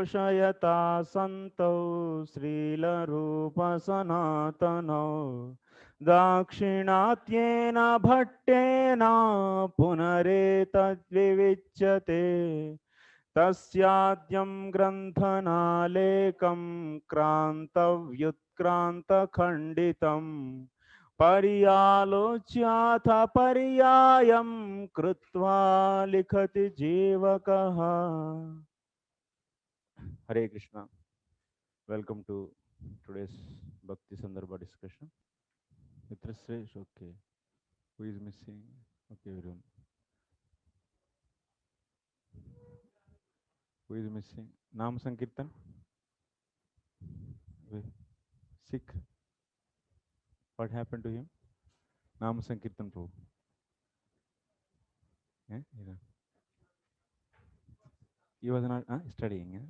घोषयता सन्तौ श्रीलरूपसनातनौ दाक्षिणात्येन भट्टेन पुनरेतद्विविच्यते तस्याद्यं ग्रन्थनालेकं क्रान्तव्युत्क्रान्तखण्डितम् पर्यालोच्याथ पर्यायं कृत्वा लिखति जीवकः. Hare Krishna. Welcome to today's Bhakti Sandrabha discussion. Mitra Sresh, okay. Who is missing? Okay, everyone. Who is missing? Nam Sankirtan? Sick? What happened to him? Nam Sankirtan Prabhu. Eh? Yeah. He was not studying,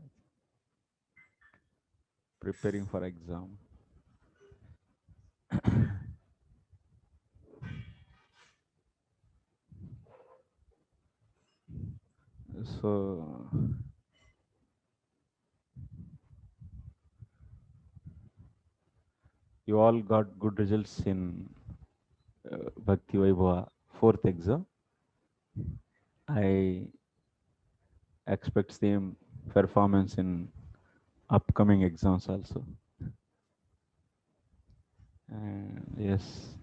preparing for exam. So you all got good results in Bhakti Vaibhava 4th exam. I expect same performance in upcoming exams also. And yes.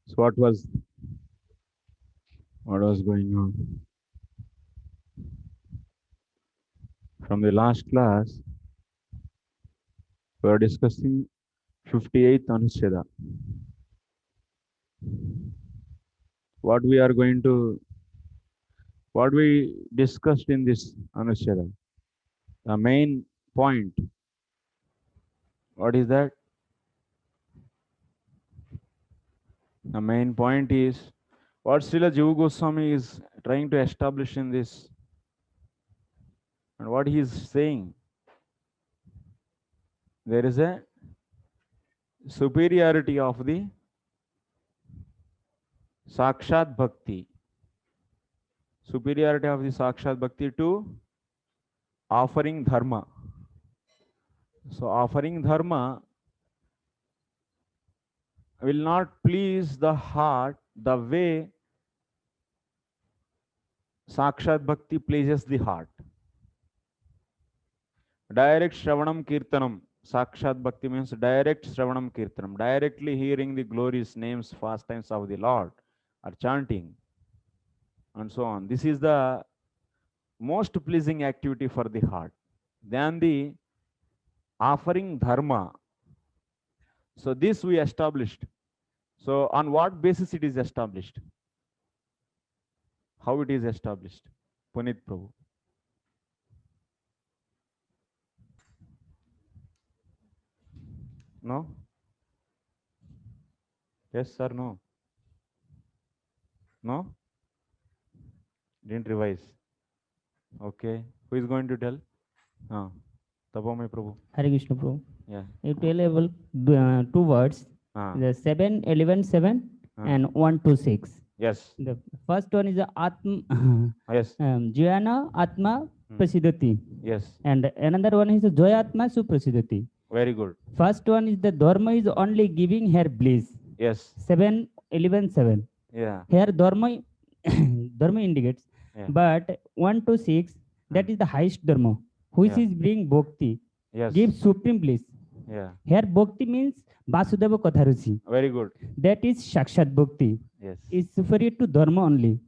So what was going on? From the last class, we were discussing 58th anuched. What we discussed in this anuched? The main point. What is that? The main point is what Srila Jiva Goswami is trying to establish in this, and what he is saying. There is a superiority of the Sakshat Bhakti. Superiority of the Sakshat Bhakti to offering dharma. So offering dharma will not please the heart the way Sakshat Bhakti pleases the heart. Direct Shravanam Kirtanam. Sakshat Bhakti means direct Shravanam Kirtanam. Directly hearing the glorious names, pastimes of the Lord, or chanting, and so on. This is the most pleasing activity for the heart. Then the offering dharma. So this we established. So on what basis it is established? How it is established? Punit Prabhu. No? Yes or no? No? Didn't revise. Okay. Who is going to tell? Tapomai Prabhu. Hare Krishna Prabhu. Yeah. You tell about 2 words. The 7, 11, 7 and 1, 2, 6. Yes. The first one is the Atma. Yes. Jayana Atma Prasidati. Yes. And another one is the Joyatma Suprasidati. Very good. First one is the Dharma is only giving her bliss. Yes. 7, 11, 7. Yeah. Here Dharma Dharma indicates. Yeah. But 1 to 6, that is the highest Dharma, which is bring bhakti. Yes. Gives supreme bliss. Yeah. Here bhakti means Vasudeva Katharuchi. Very good. That is Shakshat Bhakti. Yes. Is superior to Dharma only.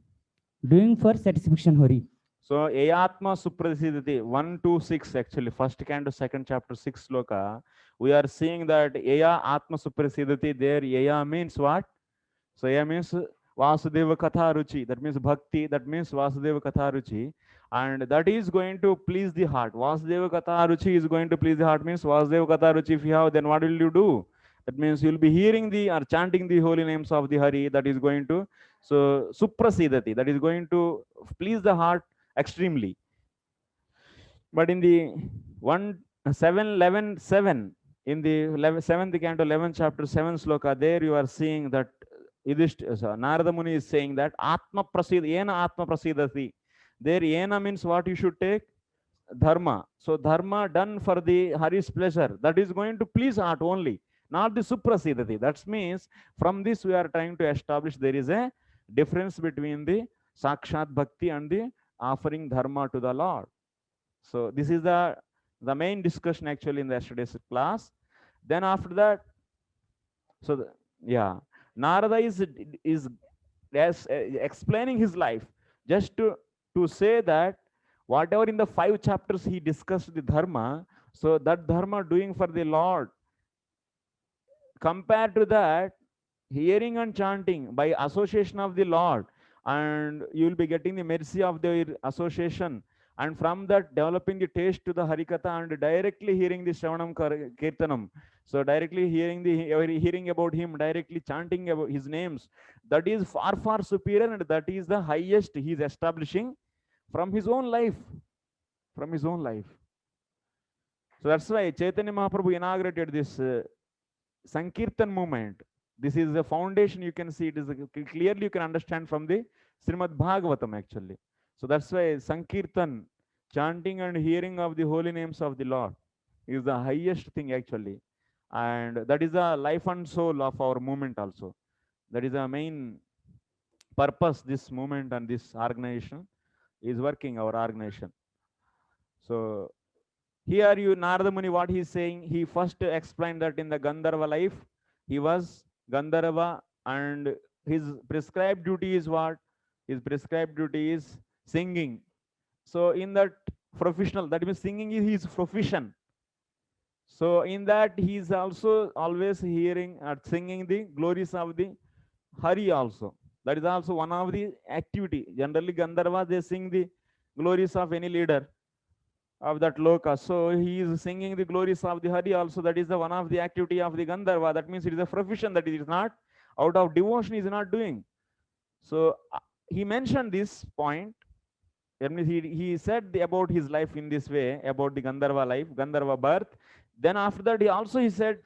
Doing for satisfaction Hari. So Ayatma Suprasidati 1 to 6 actually first canto second chapter 6 sloka. We are seeing that Aya Atma Suprasidati there. Aya means what? So Aya means Vasudeva Katha Ruchi. That means Bhakti. That means Vasudeva Katha Ruchi. And that is going to please the heart. Vasudeva Katha Ruchi is going to please the heart means Vasudeva Katha Ruchi if you have, then what will you do? That means you'll be hearing the or chanting the holy names of the Hari, that is going to so suprasidati, that is going to please the heart extremely. But in the 1 7 11 7, in the 7th canto 11th chapter 7 sloka, there you are seeing that Narada Muni is saying that Atma Prasid, Yena Atma Prasidati. There Yena means what you should take? Dharma. So dharma done for the Hari's pleasure, that is going to please heart only, not the suprasidati. That means from this we are trying to establish there is a difference between the sakshat bhakti and the offering dharma to the Lord. So this is the main discussion actually in the yesterday's class. Then after that, so yeah, Narada is explaining his life, just to say that whatever in the 5 chapters he discussed the dharma, so that dharma doing for the Lord, compared to that, hearing and chanting by association of the Lord, and you will be getting the mercy of the association, and from that developing the taste to the Harikatha and directly hearing the Shravanam Kirtanam. So directly hearing about him, directly chanting about his names, that is far, far superior, and that is the highest he is establishing from his own life. From his own life. So that's why Chaitanya Mahaprabhu inaugurated this Sankirtan movement. This is the foundation. You can see it is clearly you can understand from the Srimad Bhagavatam actually. So that's why Sankirtan, chanting and hearing of the holy names of the Lord, is the highest thing actually, and that is the life and soul of our movement also. That is the main purpose this movement and this organization is working, our organization. So here you Narada Muni, what he is saying, he first explained that in the Gandharva life, he was Gandharva, and his prescribed duty is what? His prescribed duty is singing. So in that professional, that means singing is his profession. So in that he is also always hearing or singing the glories of the Hari also. That is also one of the activity. Generally Gandharva, they sing the glories of any leader of that loka. So he is singing the glories of the Hari also. That is the one of the activity of the Gandharva. That means it is a profession, that it is not out of devotion, he is not doing. So he mentioned this point. He said about his life in this way, about the Gandharva life, Gandharva birth. Then after that, he said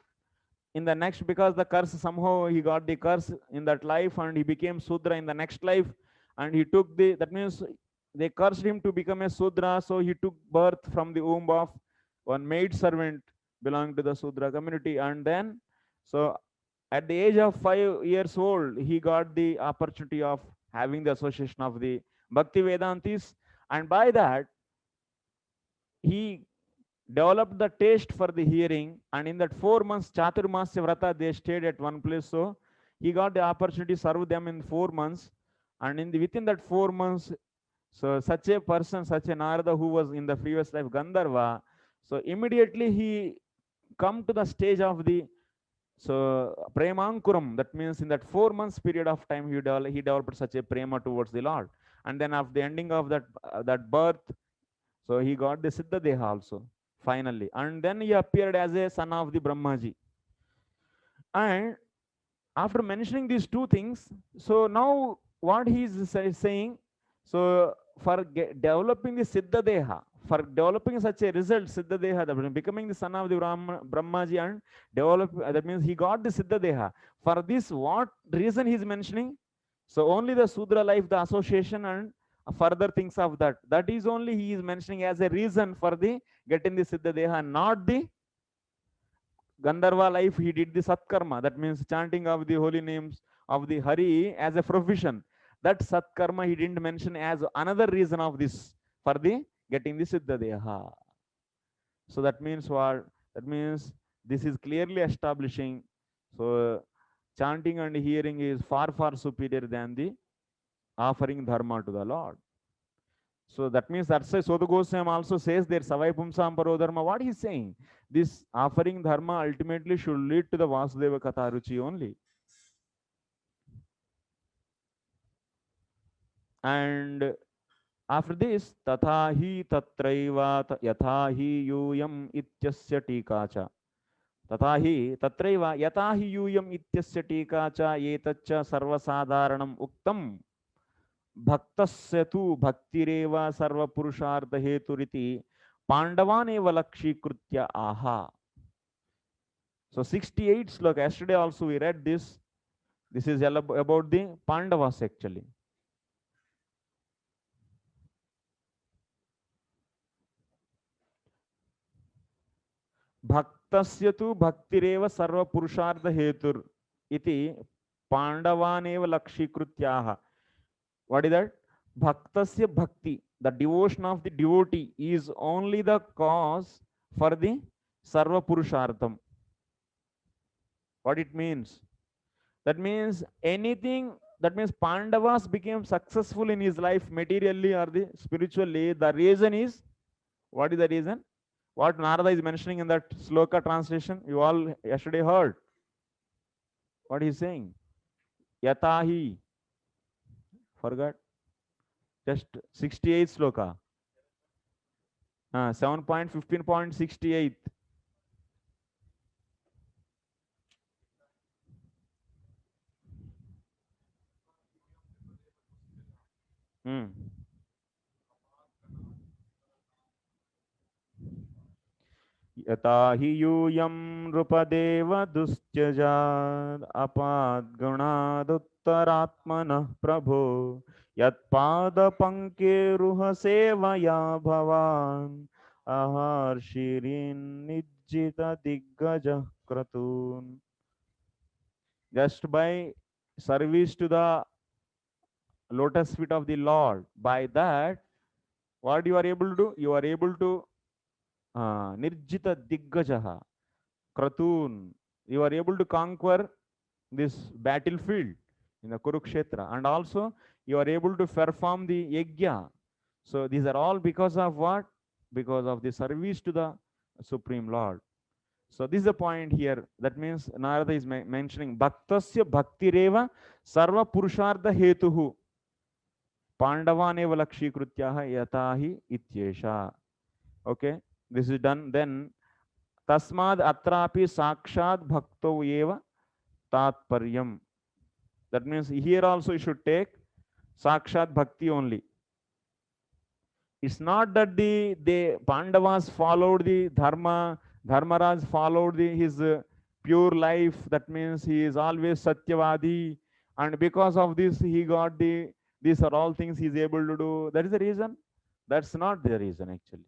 in the next, because the curse, somehow he got the curse in that life and he became Sudra in the next life, and he took the, that means they cursed him to become a Sudra, so he took birth from the womb of one maid servant belonging to the Sudra community. And then, so at the age of 5 years old, he got the opportunity of having the association of the Bhakti Vedantis, and by that, he developed the taste for the hearing, and in that 4 months Chaturmasya Vrata, they stayed at one place. So he got the opportunity to serve them in 4 months, and within that 4 months, so such a person, such a Narada who was in the previous life Gandharva, so immediately he come to the stage of the Premankuram. That means in that 4 months period of time, he developed such a prema towards the Lord. And then after the ending of that birth, so he got the Siddha Deha also, finally. And then he appeared as a son of the Brahmaji. And after mentioning these two things, so now what he is saying, so for developing the Siddha Deha, for developing such a result, Siddha Deha, becoming the son of the Brahmaji and develop, that means he got the Siddha Deha. For this, what reason he is mentioning? So only the Sudra life, the association and further things of that. That is only he is mentioning as a reason for the getting the Siddha Deha, not the Gandharva life. He did the Satkarma, that means chanting of the holy names of the Hari as a profession. That Satkarma he didn't mention as another reason of this for the getting the Siddha Deha. So that means what? That means this is clearly establishing, so chanting and hearing is far, far superior than the offering dharma to the Lord. So that means that's why Soda Goswami also says there, Savai Pumsam Paro Dharma. What he's saying? This offering dharma ultimately should lead to the Vasudeva Katharuchi only. And after this, Tatha hi tatraiva yatha hi yuyam ityasya tikacha. तथा हि तत्रैव यथा हि यूयम् इत्यस्य टीका च एतच्च सर्वसाधारणम् उक्तम् भक्तस्य तु भक्तिरेव सर्वपुरुषार्थ हेतुरिति पांडवानेव लक्षीकृत्य आहा. So 68 sloka, yesterday also we read this. This is about the Pandavas actually. Bhaktasya tu bhaktireva sarva purushartha hetur iti Pandavaneva lakshikrityaha. What is that? Bhaktasya bhakti, the devotion of the devotee, is only the cause for the sarva purushartham. What it means? That means anything, that means Pandavas became successful in his life materially or the spiritually. The reason is, what is the reason? What Narada is mentioning in that sloka translation, you all yesterday heard. What he's saying? Yatahi. Forgot. Just 68 sloka. 7.15.68. यथा हि यूयं नृपदेव दुश्चजाद् अपाद्गुणादुत्तरात्मनः प्रभो यत्पादपङ्केरुह सेवया भवान् ahर्षिरिन्निज्जितदिग्गजः क्रतून्. Just by service to the lotus feet of the Lord, by that, what you are able to do? You are able to Nirjita Diggajaha, Kratun. You are able to conquer this battlefield in the Kurukshetra, and also you are able to perform the Yajna. So these are all because of what? Because of the service to the Supreme Lord. So this is the point here. That means Narada is mentioning Bhaktasya Bhaktireva Sarva Purushartha Hetuhu Pandavaneva Lakshikrityaha Yatahi Ityesha. Okay, this is done. Then Tasmad Atrapi Sakshat Bhakto Eva Tatparyam. That means here also you should take Sakshat Bhakti only. It's not that the Pandavas followed the Dharma, Dharmaraj followed his pure life. That means he is always Satyavadi, and because of this he got these are all things he is able to do. That is the reason. That's not the reason actually.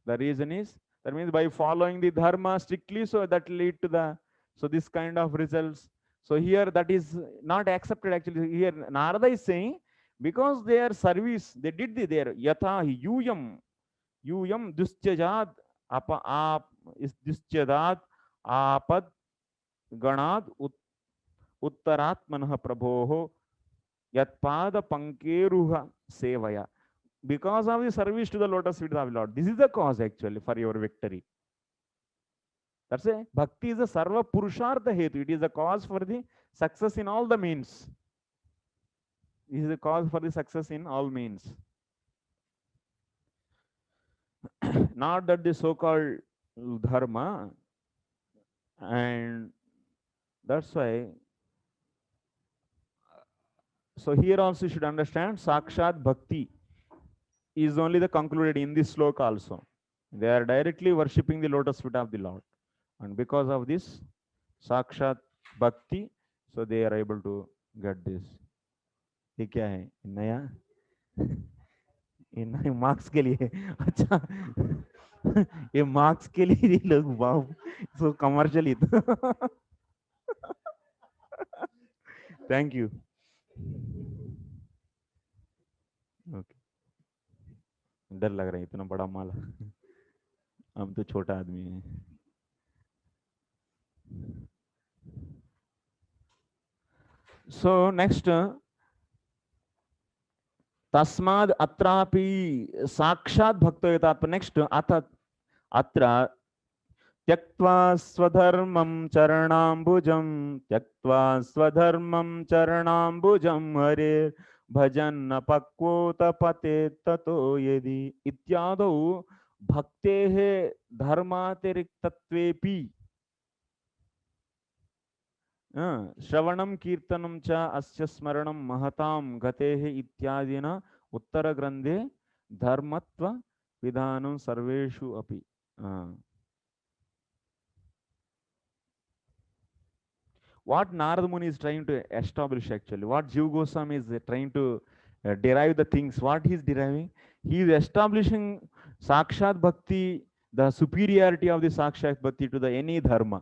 The reason is, that means by following the Dharma strictly, so that lead to the, so this kind of results. So here that is not accepted actually. Here Narada is saying, because their service, they did their yatha yuyam dustyajad apa ap is dustyajad apad ganad uttaratmanah prabhoho yatpada pankeruha sevaya. Because of the service to the lotus feet of the Lord. This is the cause actually for your victory. That's it. Bhakti is a sarva purushartha hetu. It is the cause for the success in all the means. It is the cause for the success in all means. Not that the so-called dharma, and that's why. So here also you should understand Sakshat Bhakti is only the concluded in this sloka also. They are directly worshipping the lotus feet of the Lord. And because of this Sakshat Bhakti, so they are able to get this. ये क्या है नया ये नए marks के लिए अच्छा ये मार्क्स के लिए ये लोग wow so commercial thank you okay डर लग रहा है इतना बड़ा माला हम तो छोटा आदमी है so next तस्माद् अत्रापि साक्षात् भक्तो यतात् नेक्स्ट अथ अत्र त्यक्त्वा स्वधर्मं चरणाम्बुजं त्यक्त्वा स्वधर्मं चरणाम्बुजं हरे भजन् पक्वोतपते ततो यदि इत्यादौ भक्तेः धर्मातिरिक्तत्वेपि Shravanam Kirtanam cha asya smaranam mahatam gatehe ityadina uttara grandhe dharmatva vidhanam sarveshu api. What Narada Muni is trying to establish actually, what Jiva Goswami is trying to derive the things, what he is deriving, he is establishing Sakshat Bhakti, the superiority of the Sakshat Bhakti to the any dharma.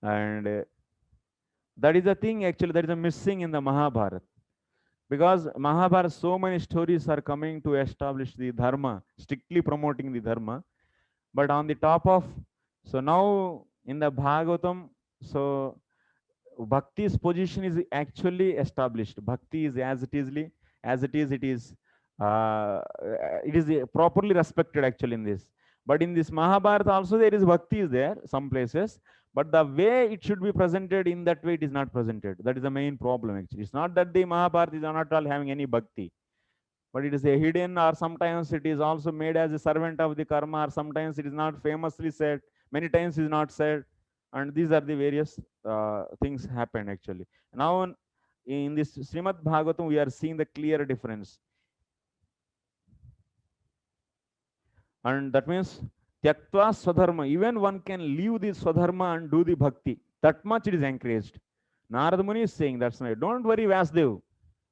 And that is the thing actually that is missing in the Mahabharata. Because Mahabharata, so many stories are coming to establish the dharma, strictly promoting the dharma. But on the top of, so now in the Bhagavatam, so Bhakti's position is actually established. Bhakti is it is properly respected actually in this. But in this Mahabharata also there is Bhakti is there, some places. But the way it should be presented, in that way it is not presented. That is the main problem actually. It's not that the Mahabharata is not all having any Bhakti. But it is a hidden, or sometimes it is also made as a servant of the karma, or sometimes it is not famously said, many times it is not said. And these are the various things happen actually. Now in this Srimad Bhagavatam we are seeing the clear difference. And that means Tyaktva Swadharma, even one can leave the Swadharma and do the Bhakti. That much it is encouraged. Narada Muni is saying that's right. Don't worry, Vasdev.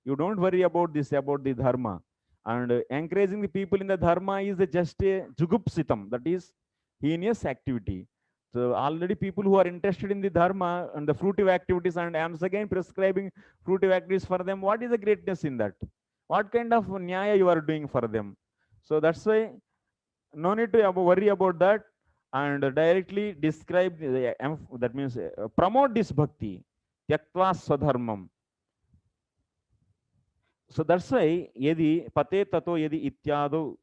You don't worry about this, about the Dharma. And encouraging the people in the Dharma is just a jugupsitam, that is heinous activity. So already people who are interested in the Dharma and the fruitive activities, and I am again prescribing fruitive activities for them, what is the greatness in that? What kind of nyaya you are doing for them? So that's why no need to worry about that, and directly describe that means promote this bhakti, tyaktva swadharmam. So that's why yadi pate tato yadi ityado.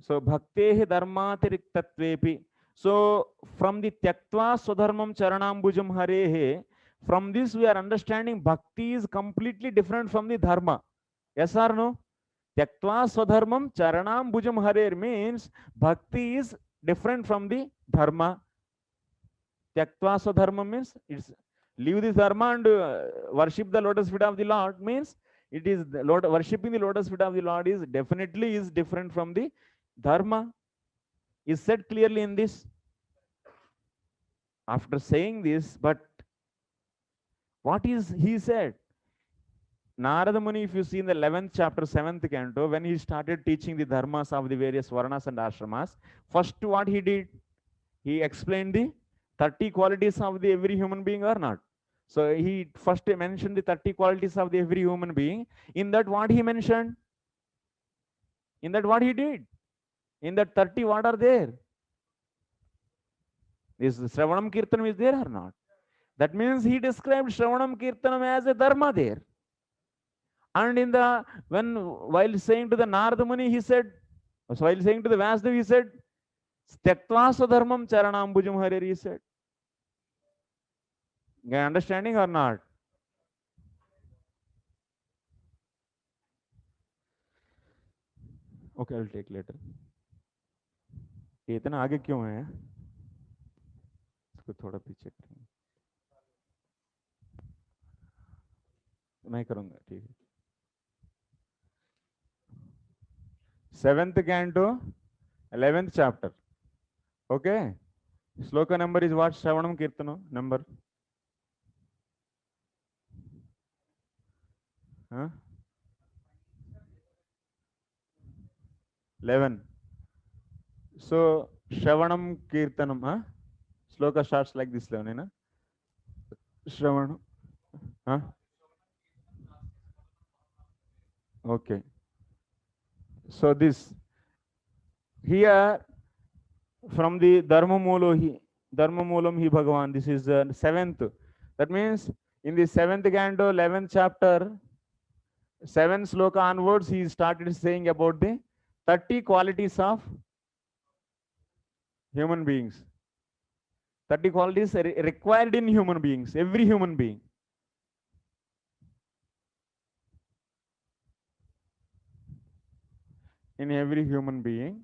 So bhaktehi dharmatiriktatvepi. So from the tyaktva swadharmam charanambujam harehe, from this we are understanding bhakti is completely different from the dharma. Yes or no? Tyaktva swadharmam charanam bhujam harer means bhakti is different from the dharma. Tyaktva swadharmam means it's leave this dharma and worship the lotus feet of the Lord, means it is the Lord, worshipping the lotus feet of the Lord is definitely is different from the dharma. Is said clearly in this. After saying this, but what is he said? Narada Muni, if you see in the 11th chapter, 7th canto, when he started teaching the dharmas of the various varnas and ashramas, first what he did, he explained the 30 qualities of the every human being or not. So he first mentioned the 30 qualities of the every human being. In that what he mentioned? In that what he did? In that 30 what are there? Is Shravanam Kirtanam is there or not? That means he described Shravanam Kirtanam as a dharma there. And in the while saying to the Narada Muni, he said, while saying to the Vasudev, he said, Tyaktva swadharmam charanam bhujam harer, he said. You understanding or not? Okay, I'll take later. ये इतना आगे क्यों है? इसको थोड़ा पीछे करेंगे. मैं करूंगा, ठीक है. 7th canto, 11th chapter. Okay. Sloka number is what? Shravanam Kirtano number. Huh? 11. So Shravanam Kirtanam. Huh? Sloka starts like this, Leonina. Shravanam. Huh? Okay. So this here from the Dharma Moolam hi Bhagavan. This is the 7th. That means in the 7th canto, 11th chapter, 7 sloka onwards, he started saying about the 30 qualities of human beings. 30 qualities required in human beings, every human being. In every human being.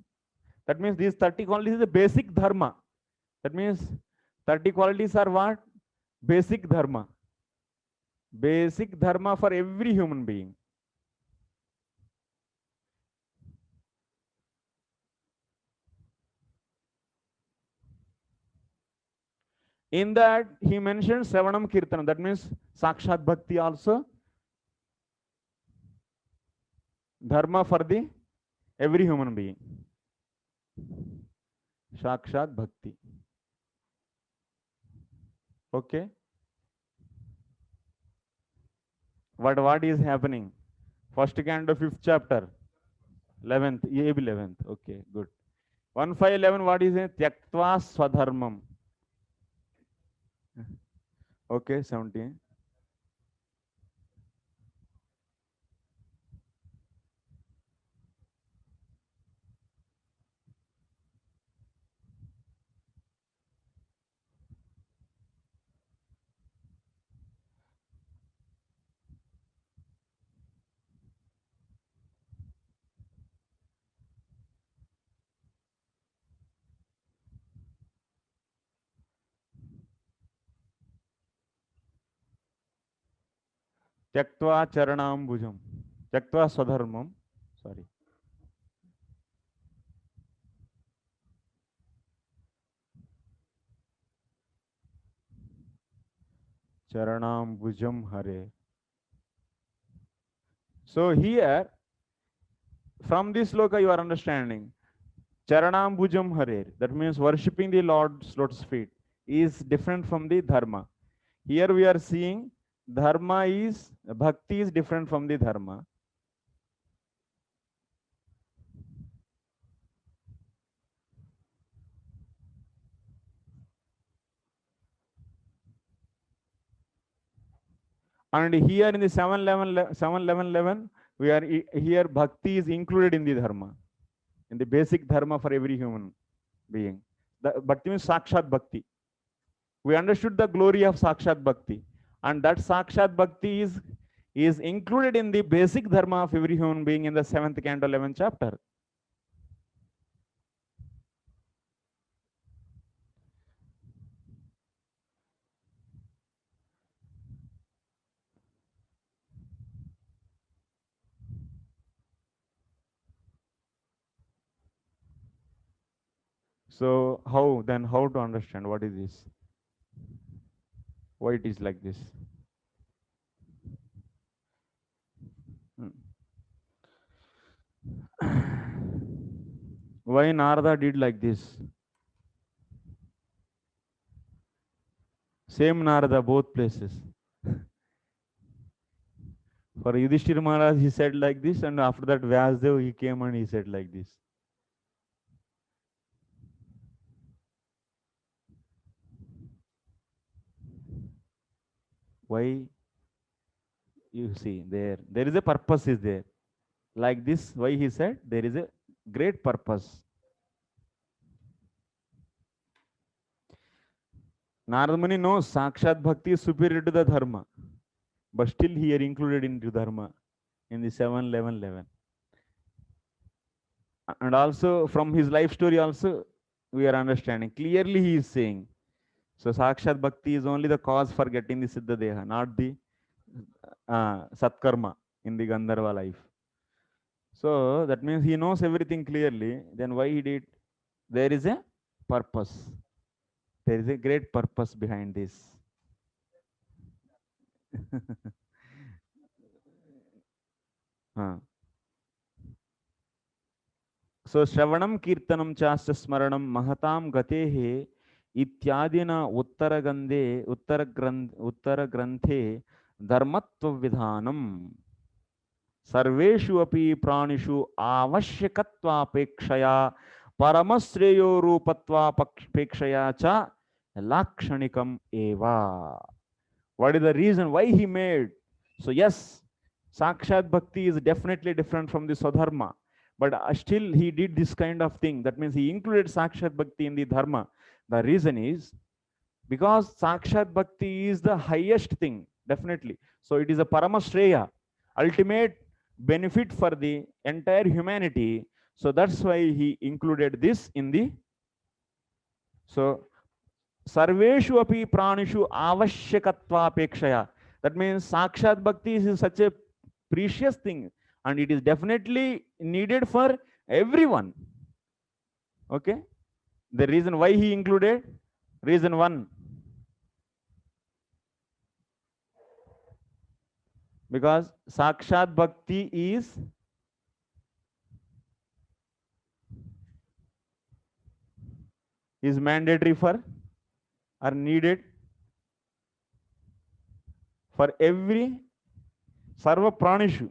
That means these 30 qualities is the basic dharma. That means 30 qualities are what? Basic dharma. Basic dharma for every human being. In that, he mentioned Sravanam Kirtanam. That means Sakshat Bhakti also. Dharma for the every human being. Sakshat Bhakti. Okay. What is happening? First canto, 5th chapter. 11th, 11th. Okay, good. 1:5:11, what is it? Tyaktva swadharmam. Okay, 17. Tyaktva charanam bhujam. Tyaktva swadharmam. Sorry. Charanam bhujam hare. So here, from this sloka, you are understanding Charanam bhujam hare. That means worshipping the Lord's lotus feet is different from the dharma. Here we are seeing dharma is, bhakti is different from the dharma. And here in the 7:11, we are here bhakti is included in the dharma, in the basic dharma for every human being. The bhakti means sakshat bhakti. We understood the glory of sakshat bhakti, and that sakshat bhakti is included in the basic dharma of every human being in the 7th canto, 11th chapter. So how to understand what is this? Why it is like this? Why Narada did like this? Same Narada, both places. For Yudhishthira Maharaj, he said like this, and after that Vyasdev, he came and he said like this. Why? You see, there is a purpose is there. Like this, why he said, there is a great purpose. Narada Muni knows Sakshat Bhakti is superior to the Dharma, but still he are included into Dharma in the 7:11:11. And also from his life story also, we are understanding. Clearly he is saying, so Sakshat Bhakti is only the cause for getting the Siddha Deha, not the Satkarma in the Gandharva life. So that means he knows everything clearly. Then why he did? There is a purpose. There is a great purpose behind this. So Shravanam Kirtanam Chascha Smaranam Mahatam Gatehe Ityadina Uttara Granthe Dharmatva Vidhanam Sarveshu api pranishu avashyakatva pekshaya paramasreyo rupatva pekshaya cha lakshanikam eva. What is the reason why he made? So yes, Sakshat Bhakti is definitely different from the Swadharma, but still he did this kind of thing. That means he included Sakshat Bhakti in the Dharma. The reason is because Sakshat Bhakti is the highest thing, definitely. So it is a Paramasreya, ultimate benefit for the entire humanity. So that's why he included this in the. So sarveshu api pranishu avashyakatvaapekshaya. That means sakshat bhakti is such a precious thing and it is definitely needed for everyone. Okay, the reason why he included, reason one, because sakshat bhakti is mandatory for or needed for every sarva pranishu,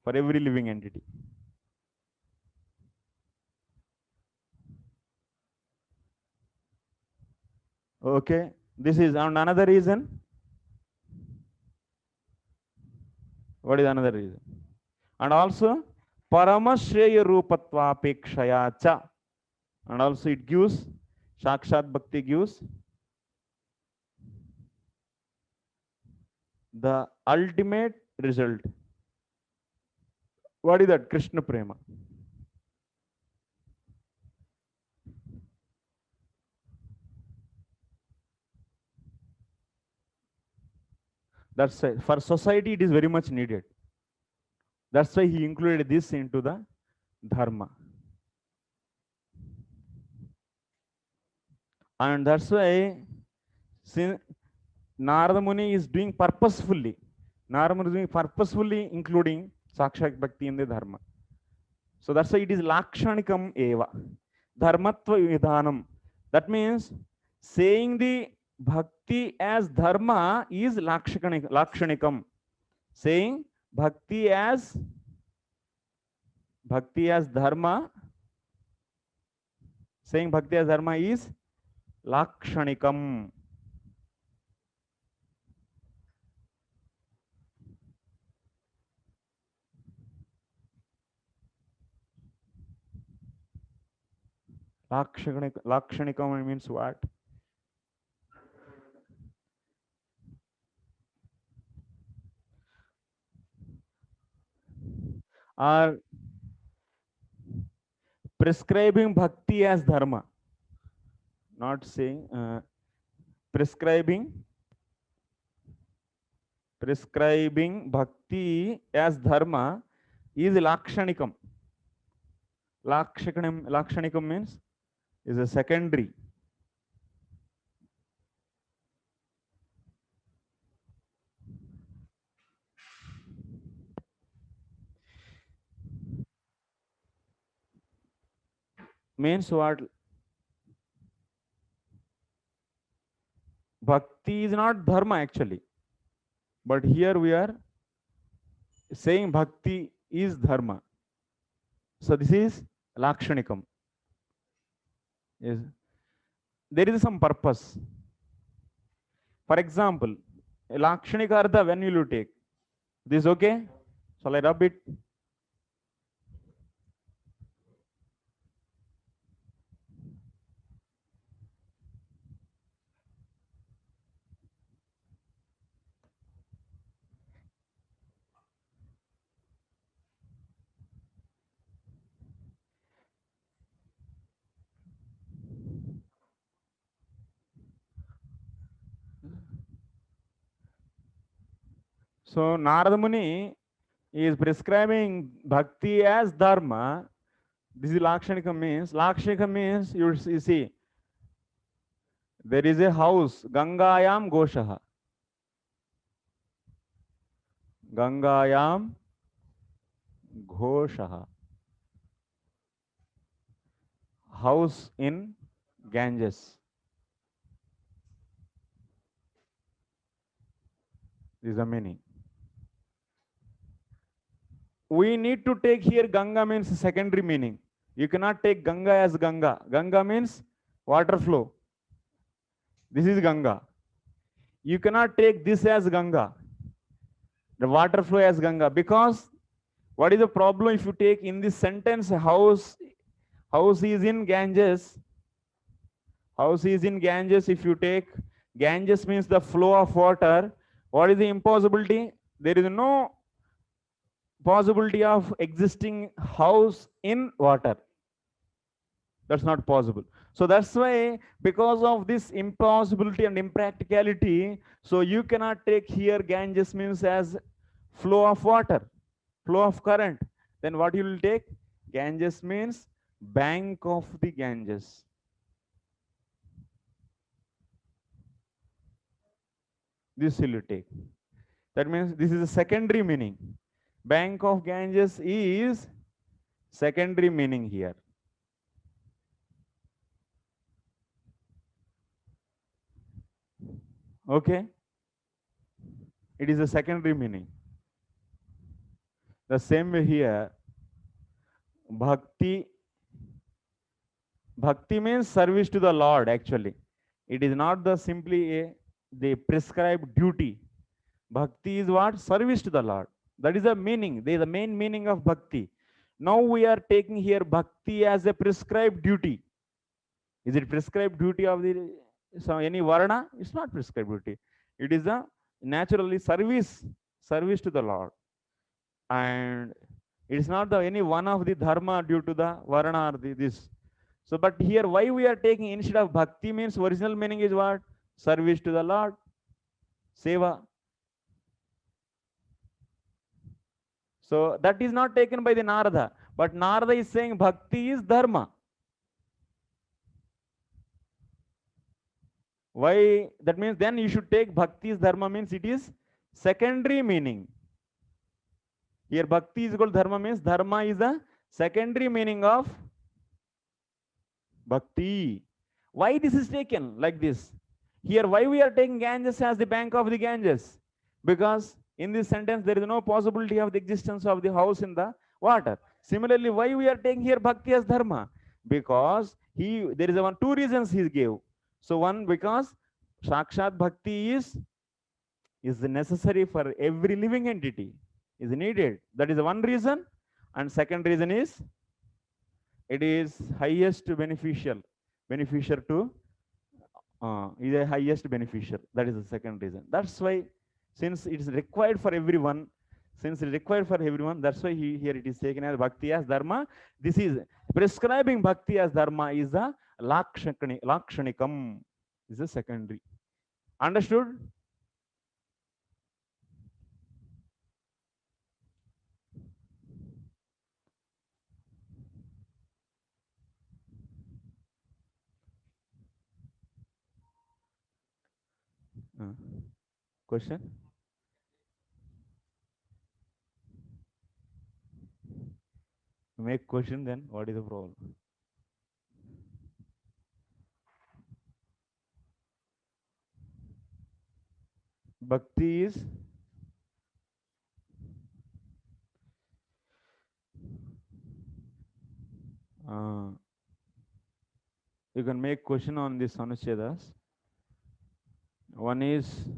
for every living entity. Okay, this is another reason. What is another reason? And also paramashreya rupatva cha. And also it gives, sakshat bhakti gives the ultimate result. What is that? Krishna prema. That's why for society it is very much needed. That's why he included this into the dharma. And that's why since Narada Muni is doing purposefully, Narada Muni is doing purposefully including sakshat bhakti in the dharma. So that's why it is lakshanikam eva. Dharmatva vidhanam. That means saying the bhakti as dharma is lakshanikam. Saying bhakti as dharma, saying bhakti as dharma is lakshanikam. Lakshanikam means what? Are prescribing bhakti as dharma, not saying prescribing bhakti as dharma is lakshanikam. Lakshanikam means is a secondary. Means what? Bhakti is not dharma actually, but here we are saying bhakti is dharma. So this is lakshanikam. Yes. There is some purpose. For example, lakshanika artha, when will you take? This okay? Shall I rub it? So Narada Muni is prescribing bhakti as dharma. This is lakshanika means you see there is a house, Gangayam Goshaha. Gangayam Ghoshaha. House in Ganges. This is the meaning. We need to take here Ganga means secondary meaning. You cannot take Ganga as Ganga. Ganga means water flow. This is Ganga. You cannot take this as Ganga, the water flow as Ganga, because what is the problem if you take in this sentence house is in Ganges. House is in Ganges. If you take Ganges means the flow of water. What is the impossibility? There is no possibility of existing house in water. That's not possible. So that's why, because of this impossibility and impracticality, so you cannot take here Ganges means as flow of water, flow of current. Then what you will take? Ganges means bank of the Ganges. This will you take. That means this is a secondary meaning. Bank of Ganges is secondary meaning here. Okay? It is a secondary meaning. The same way here, bhakti. Bhakti means service to the Lord, actually. It is not the simply the prescribed duty. Bhakti is what? Service to the Lord. That is the meaning. They is the main meaning of bhakti. Now we are taking here bhakti as a prescribed duty. Is it prescribed duty of the any varna? It's not prescribed duty. It is a naturally service to the Lord. And it is not the any one of the dharma due to the varna or this. So, but here why we are taking instead of bhakti means original meaning is what? Service to the Lord, seva. So that is not taken by the Narada, but Narada is saying bhakti is dharma. Why? That means then you should take bhakti is dharma means it is secondary meaning. Here bhakti is equal to dharma means dharma is the secondary meaning of bhakti. Why this is taken like this? Here why we are taking Ganges as the bank of the Ganges? Because in this sentence there is no possibility of the existence of the house in the water. Similarly, why we are taking here bhakti as dharma? Because there is two reasons he gave. So one, because sakshat bhakti is necessary for every living entity, is needed. That is one reason. And second reason is it is highest beneficial to is a highest beneficial. That is the second reason. That's why, since it is required for everyone, that's why here it is taken as bhakti as dharma. This is prescribing bhakti as dharma is the lakshanikam, is the secondary. Understood? Question? Make question, then what is the problem? Bhakti is you can make question on this anuchedas. One is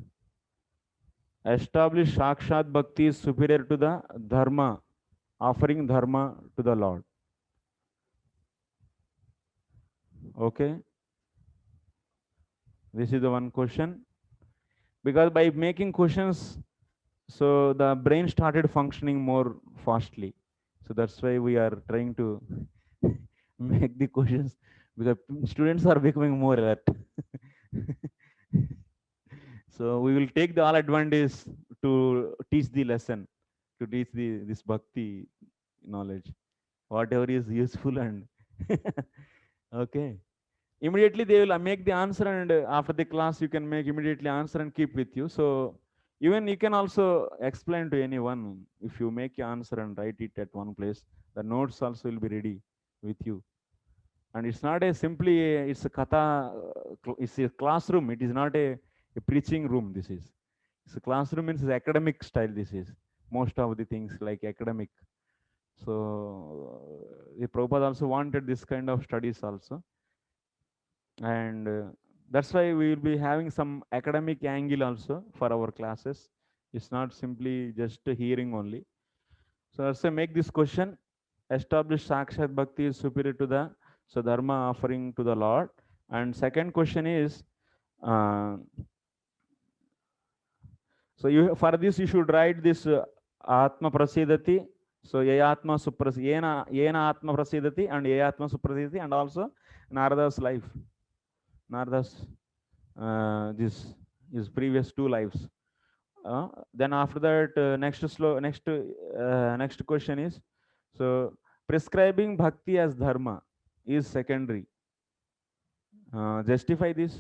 establish sakshat bhakti is superior to the dharma, offering dharma to the Lord. Okay, this is the one question. Because by making questions, so the brain started functioning more fastly. So that's why we are trying to make the questions, because students are becoming more alert. So we will take the all advantage to teach the lesson, to teach this bhakti knowledge, whatever is useful. And okay, immediately they will make the answer, and after the class you can make immediately answer and keep with you. So even you can also explain to anyone. If you make your answer and write it at one place, the notes also will be ready with you. And it's not a simply it's a katha, it's a classroom. It is not a preaching room. This is, it's a classroom means academic style. This is most of the things like academic. So the Prabhupada also wanted this kind of studies also. And that's why we will be having some academic angle also for our classes. It's not simply just hearing only. So let's say make this question: establish sakshat bhakti is superior to the dharma offering to the Lord. And second question is, so you, for this you should write this atma prasidati So Yayatma Yena Atma Prasidati and Yayatma Suprasidati, and also Narada's life. Narada's this his previous 2 lives. Then after that, next question is, so prescribing bhakti as dharma is secondary. Justify this.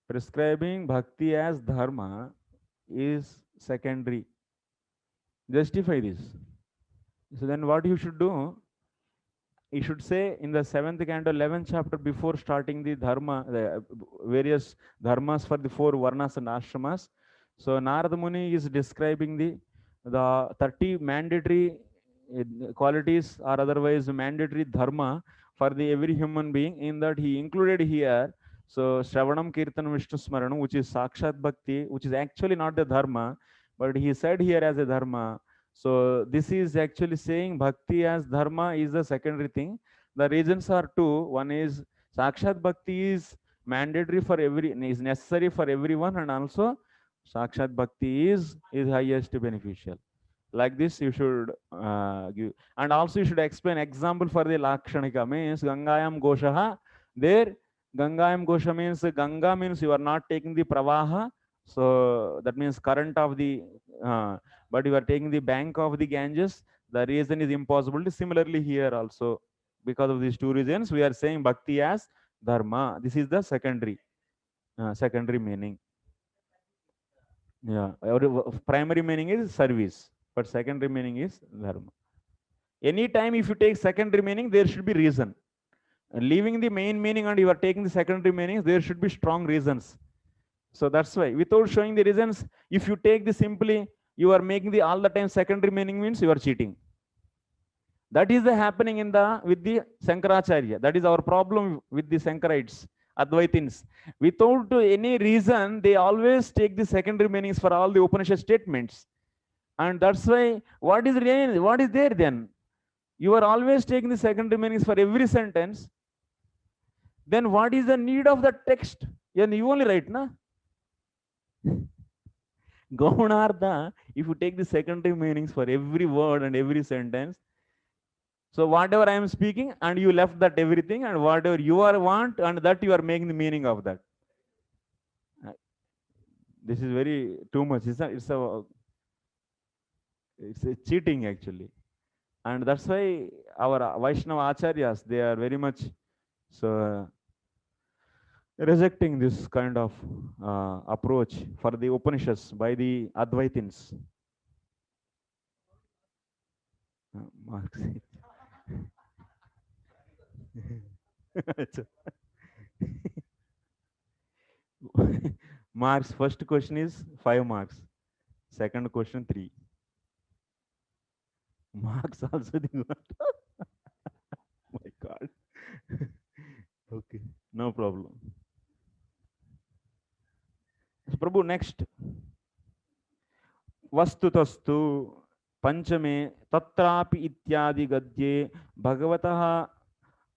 Prescribing bhakti as dharma is secondary. Justify this. So then what you should do, you should say in the 7th canto, 11th chapter, before starting the dharma, the various dharmas for the 4 varnas and ashramas. So Narada Muni is describing the 30 mandatory qualities or otherwise mandatory dharma for the every human being. In that he included here, so Shravanam Kirtanam Vishnu Smaranam, which is Sakshat Bhakti, which is actually not the dharma, but he said here as a dharma. So this is actually saying bhakti as dharma is the secondary thing. The reasons are 2. One is Sakshat Bhakti is mandatory for is necessary for everyone, and also Sakshat Bhakti is highest beneficial. Like this you should give, and also you should explain example for the Lakshanika, means Gangayam Goshaha. There Gangayam Gosha means Ganga means you are not taking the pravaha, so that means current of the but you are taking the bank of the Ganges. The reason is impossible. Similarly here also, because of these 2 reasons, we are saying bhakti as dharma. This is the secondary meaning. Yeah, primary meaning is service, but secondary meaning is dharma. Anytime if you take secondary meaning, there should be reason. Leaving the main meaning and you are taking the secondary meanings, there should be strong reasons. So that's why, without showing the reasons, if you take the simply, you are making the all the time secondary meaning, means you are cheating. That is the happening in the with the Sankaracharya. That is our problem with the Sankarites, Advaitins. Without any reason, they always take the secondary meanings for all the Upanishad statements. And that's why, what is there then? You are always taking the secondary meanings for every sentence. Then what is the need of the text? Yeah, you only write, na? Gaunartha, if you take the secondary meanings for every word and every sentence, so whatever I am speaking, and you left that everything, and whatever you are want, and that you are making the meaning of that. This is very too much. It's a cheating actually, and that's why our Vaishnava acharyas, they are very much so rejecting this kind of approach for the Upanishads by the Advaitins. Marks, first question is 5 marks, second question 3 marks also. My God. Okay, no problem. Prabhu, next. Vastutastu पंचमे तत्रापि इत्यादि गद्ये भगवतः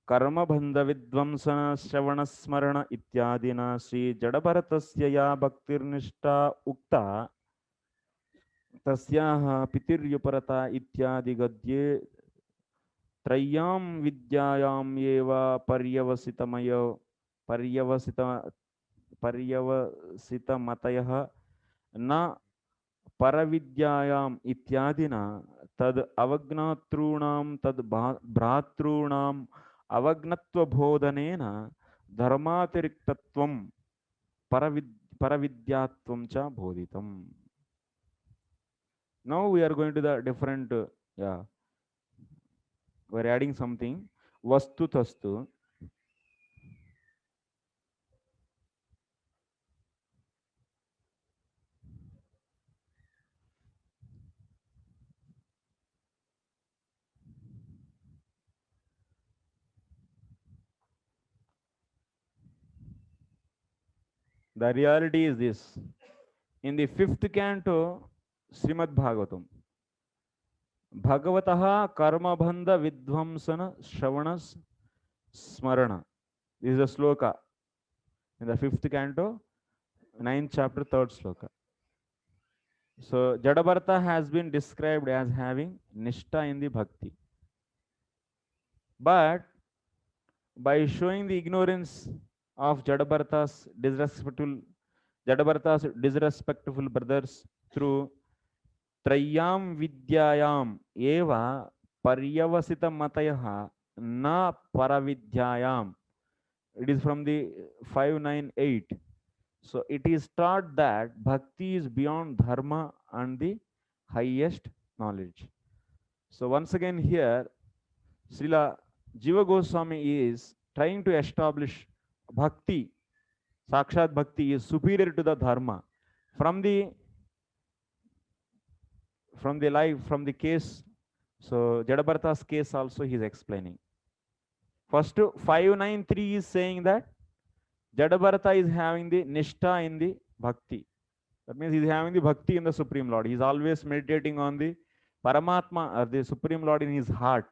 कर्मबंध विध्वंसन श्रवण स्मरण इत्यादिना श्री जडभरतस्य या भक्तिर्निष्ठा उक्ता तस्याः पितिर्युपरता इत्यादि गद्ये त्रय्यां विद्यायाम् एव पर्यवसितमतयः न परविद्यायाम् इत्यादिना तद अवज्ञातॄणां तद भ्रातॄणाम् अवज्ञत्वबोधनेन धर्मातिरिक्तत्वं परविद्यात्वं च बोधितम्. Now we are going to the different, we are adding something. Vastutastu. The reality is this. In the 5th canto, Srimad Bhagavatam, Bhagavataha Karmabandha Vidvamsana Shravana Smarana. This is a sloka in the 5th canto, 9th chapter, 3rd sloka. So Jadabharata has been described as having Nishta in the Bhakti. But by showing the ignorance of Jadabharata's disrespectful brothers through Trayam Vidyayam Eva Paryavasita Matayaha Na Paravidyayam. It is from the 598. So it is taught that bhakti is beyond dharma and the highest knowledge. So once again here, Srila Jiva Goswami is trying to establish bhakti, Sakshat bhakti is superior to the dharma. From the from the case, so Jadabharata's case also he is explaining. First 593 is saying that Jadabharata is having the Nishta in the bhakti. That means he's having the bhakti in the Supreme Lord. He's always meditating on the Paramatma or the Supreme Lord in his heart.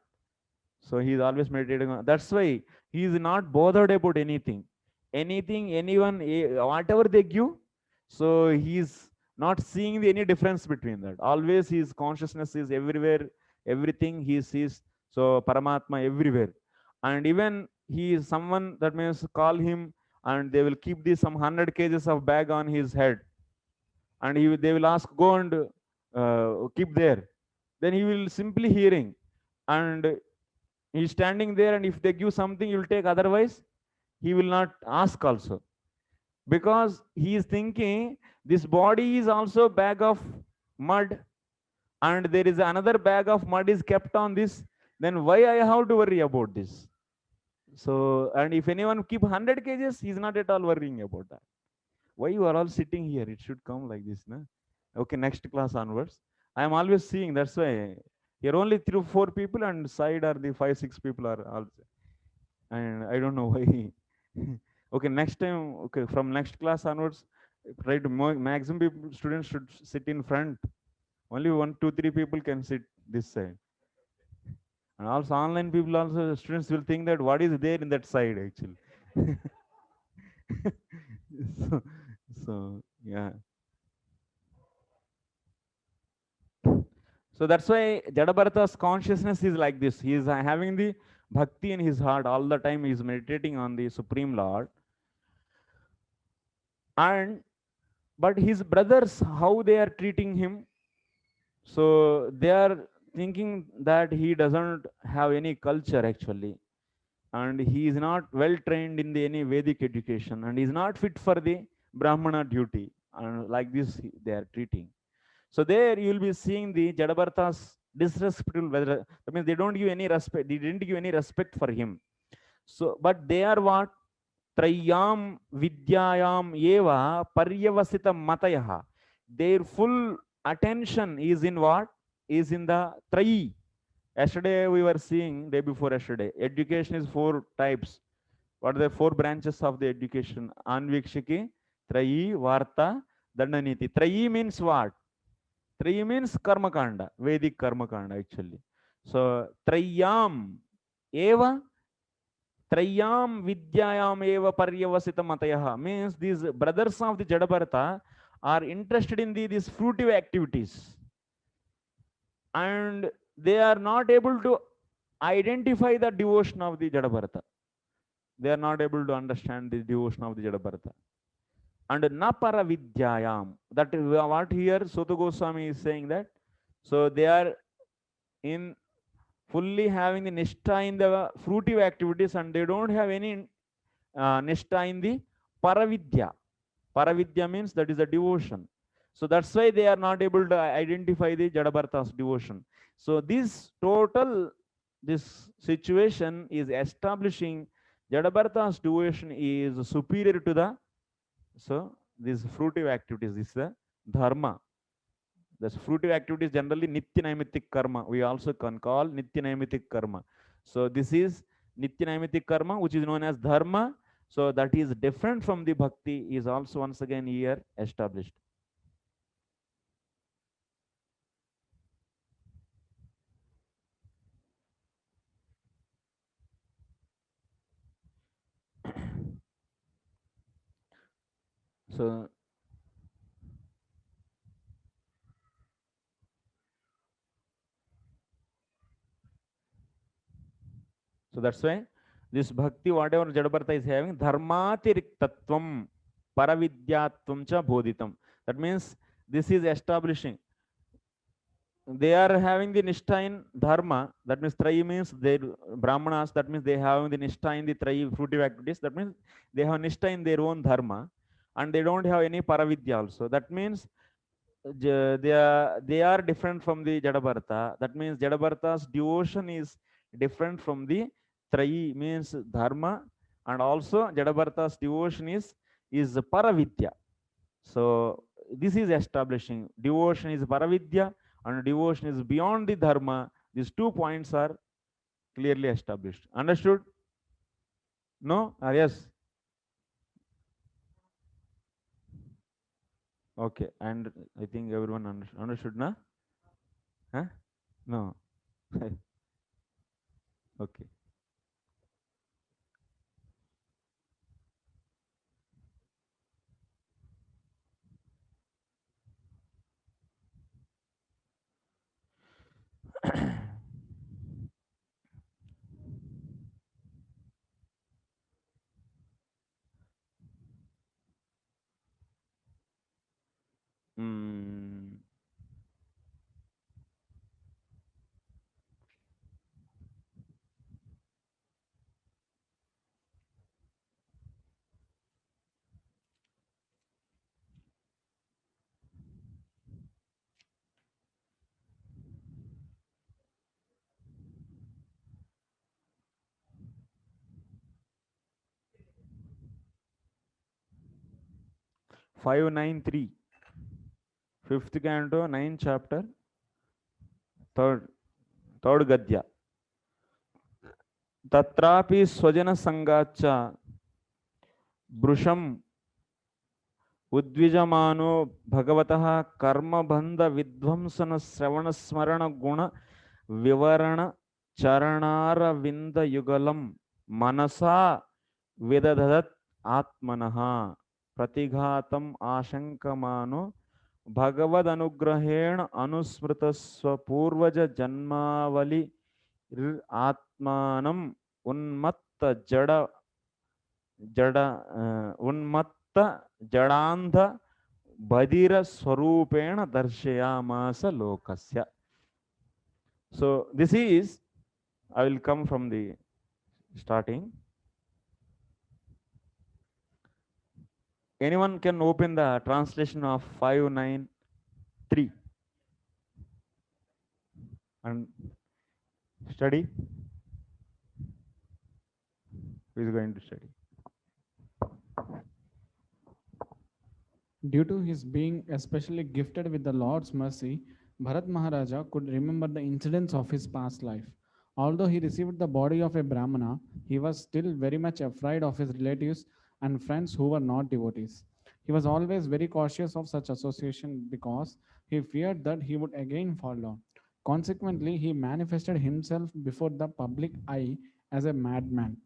So he's always meditating on. That's why he is not bothered about anything. Anything, anyone, whatever they give. So he's not seeing any difference between that. Always his consciousness is everywhere, everything he sees. So Paramatma everywhere. And even he is someone that means call him and they will keep this some 100 kgs of bag on his head and they will ask go and keep there, then he will simply hearing and he's standing there, and if they give something he will take, otherwise he will not ask also, because he is thinking this body is also bag of mud and there is another bag of mud is kept on this, then why I have to worry about this? So, and if anyone keep 100 kgs, he's not at all worrying about that. Why you are all sitting here? It should come like this, na? Okay, next class onwards. I am always seeing, that's why here only 3 4 people and side are the 5 6 people are also, and I don't know why. Okay, next time, okay, from next class onwards, try to maximum people, students should sit in front. Only 1 2 3 people can sit this side, and also online people also students will think that what is there in that side actually. so, so yeah. So that's why Jadabharata's consciousness is like this. He is having the bhakti in his heart all the time. He is meditating on the Supreme Lord. And but his brothers, how they are treating him, so they are thinking that he doesn't have any culture actually, and he is not well trained in the any Vedic education, and he is not fit for the Brahmana duty. And like this, they are treating. So there you will be seeing the Jadabharata's disrespectful whether, that means they don't give any respect, they didn't give any respect for him. So, but they are what? Trayam Vidyayam Eva Paryavasita Matayaha. Their full attention is in what? Is in the Trayi. Yesterday we were seeing, day before yesterday, education is 4 types. What are the 4 branches of the education? Anvikshiki, Trayi, Varta, Dandaniti. Trayi means what? Three means karma kanda, Vedic karma kanda actually. So Trayam Eva, Trayam Vidyayam Eva Paryavasita Matayaha means these brothers of the Jadabharata are interested in these fruitive activities, and they are not able to identify the devotion of the Jadabharata. They are not able to understand the devotion of the Jadabharata. And Napara Vidyayam, that is what here Soto Goswami is saying that. So they are in fully having the nishta in the fruitive activities, and they don't have any nishta in the paravidya. Paravidya means that is a devotion. So that's why they are not able to identify the Jadabharata's devotion. So this situation is establishing Jadabharata's devotion is superior to the, so these fruitive activities, this is the dharma. The fruitive activities generally nitya naimittik karma. We also can call nitya naimittik karma. So this is nitya naimittik karma, which is known as dharma. So that is different from the bhakti, is also once again here established. So So that's why this bhakti, whatever Jadabharata is having, dharmatiriktatvam paravidyatvam cha bodhitam. That means this is establishing. They are having the nishtha in dharma. That means Trayi means they Brahmanas. That means they have the nishtha in the Trayi fruitive activities. That means they have nishtha in their own dharma, and they don't have any paravidya also. That means they are different from the Jadabharata. That means Jadabharata's devotion is different from the Trayi means dharma, and also Jadabharata's devotion is paravidya. So this is establishing devotion is paravidya and devotion is beyond the dharma. These 2 points are clearly established. Understood? No? Yes. Okay. And I think everyone understood, na? Huh? No. Okay. mm, 593. Fifth canto, 9th chapter, third gadya. Tatrapi swajana sangacha brusham उद्विजमानो भगवतः कर्मबंध विध्वंसन श्रवण स्मरण गुण विवरण चरणारविंद युगलम मनसा विदधत आत्मनः प्रतिघातम आशंकमानो भगवदनुग्रहेण अनुस्मृत स्वपूर्वज जन्मावली आत्मानम उन्मत्त जड़ जड़ उन्मत्त जड़ांध बधिर स्वरूपेण दर्शयामास लोकस्य. So this is, I will come from the starting. Anyone can open the translation of 593 and study. Who is going to study? Due to his being especially gifted with the Lord's mercy, Bharat Maharaja could remember the incidents of his past life. Although he received the body of a Brahmana, he was still very much afraid of his relatives and friends who were not devotees. He was always very cautious of such association because he feared that he would again fall down. Consequently, he manifested himself before the public eye as a madman,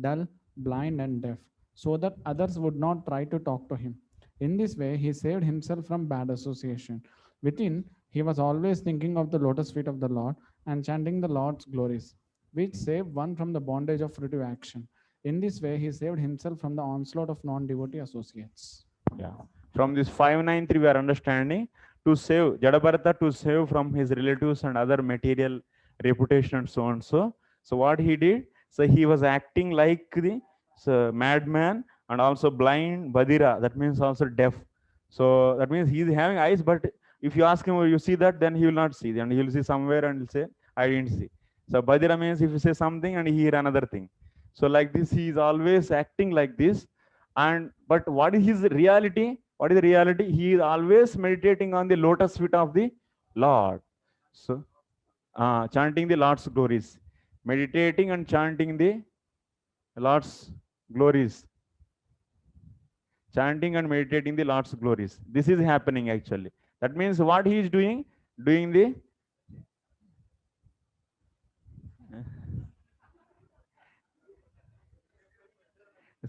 dull, blind, and deaf, so that others would not try to talk to him. In this way, he saved himself from bad association. Within, he was always thinking of the lotus feet of the Lord and chanting the Lord's glories, which saved one from the bondage of fruitive action. In this way, he saved himself from the onslaught of non devotee associates. Yeah. From this 593, we are understanding to save Jadabharata, to save from his relatives and other material reputation and so on. So what he did? So he was acting like the madman and also blind, badira. That means also deaf. So that means he is having eyes, but if you ask him, oh, you see that, then he will not see, and he will see somewhere and he'll say, I didn't see. So badira means if you say something and he hear another thing. So like this, he is always acting like this. And but what is his reality? What is the reality? He is always meditating on the lotus feet of the Lord. So chanting the Lord's glories, meditating and chanting the Lord's glories, chanting and meditating the Lord's glories. This is happening actually. That means what he is doing the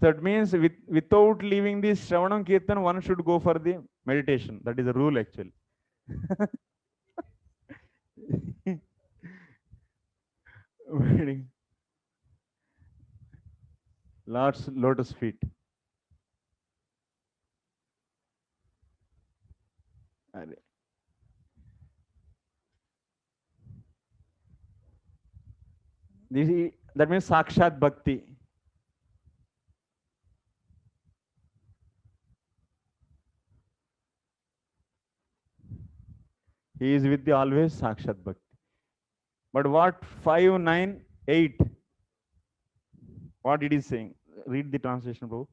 so it means without leaving the Shravanam Kirtan, one should go for the meditation. That is the rule actually. Lord's lotus feet. That means Sakshat Bhakti. He is with the always Sakshat Bhakti. But what 5, 9, 8? What it is saying? Read the translation, bro.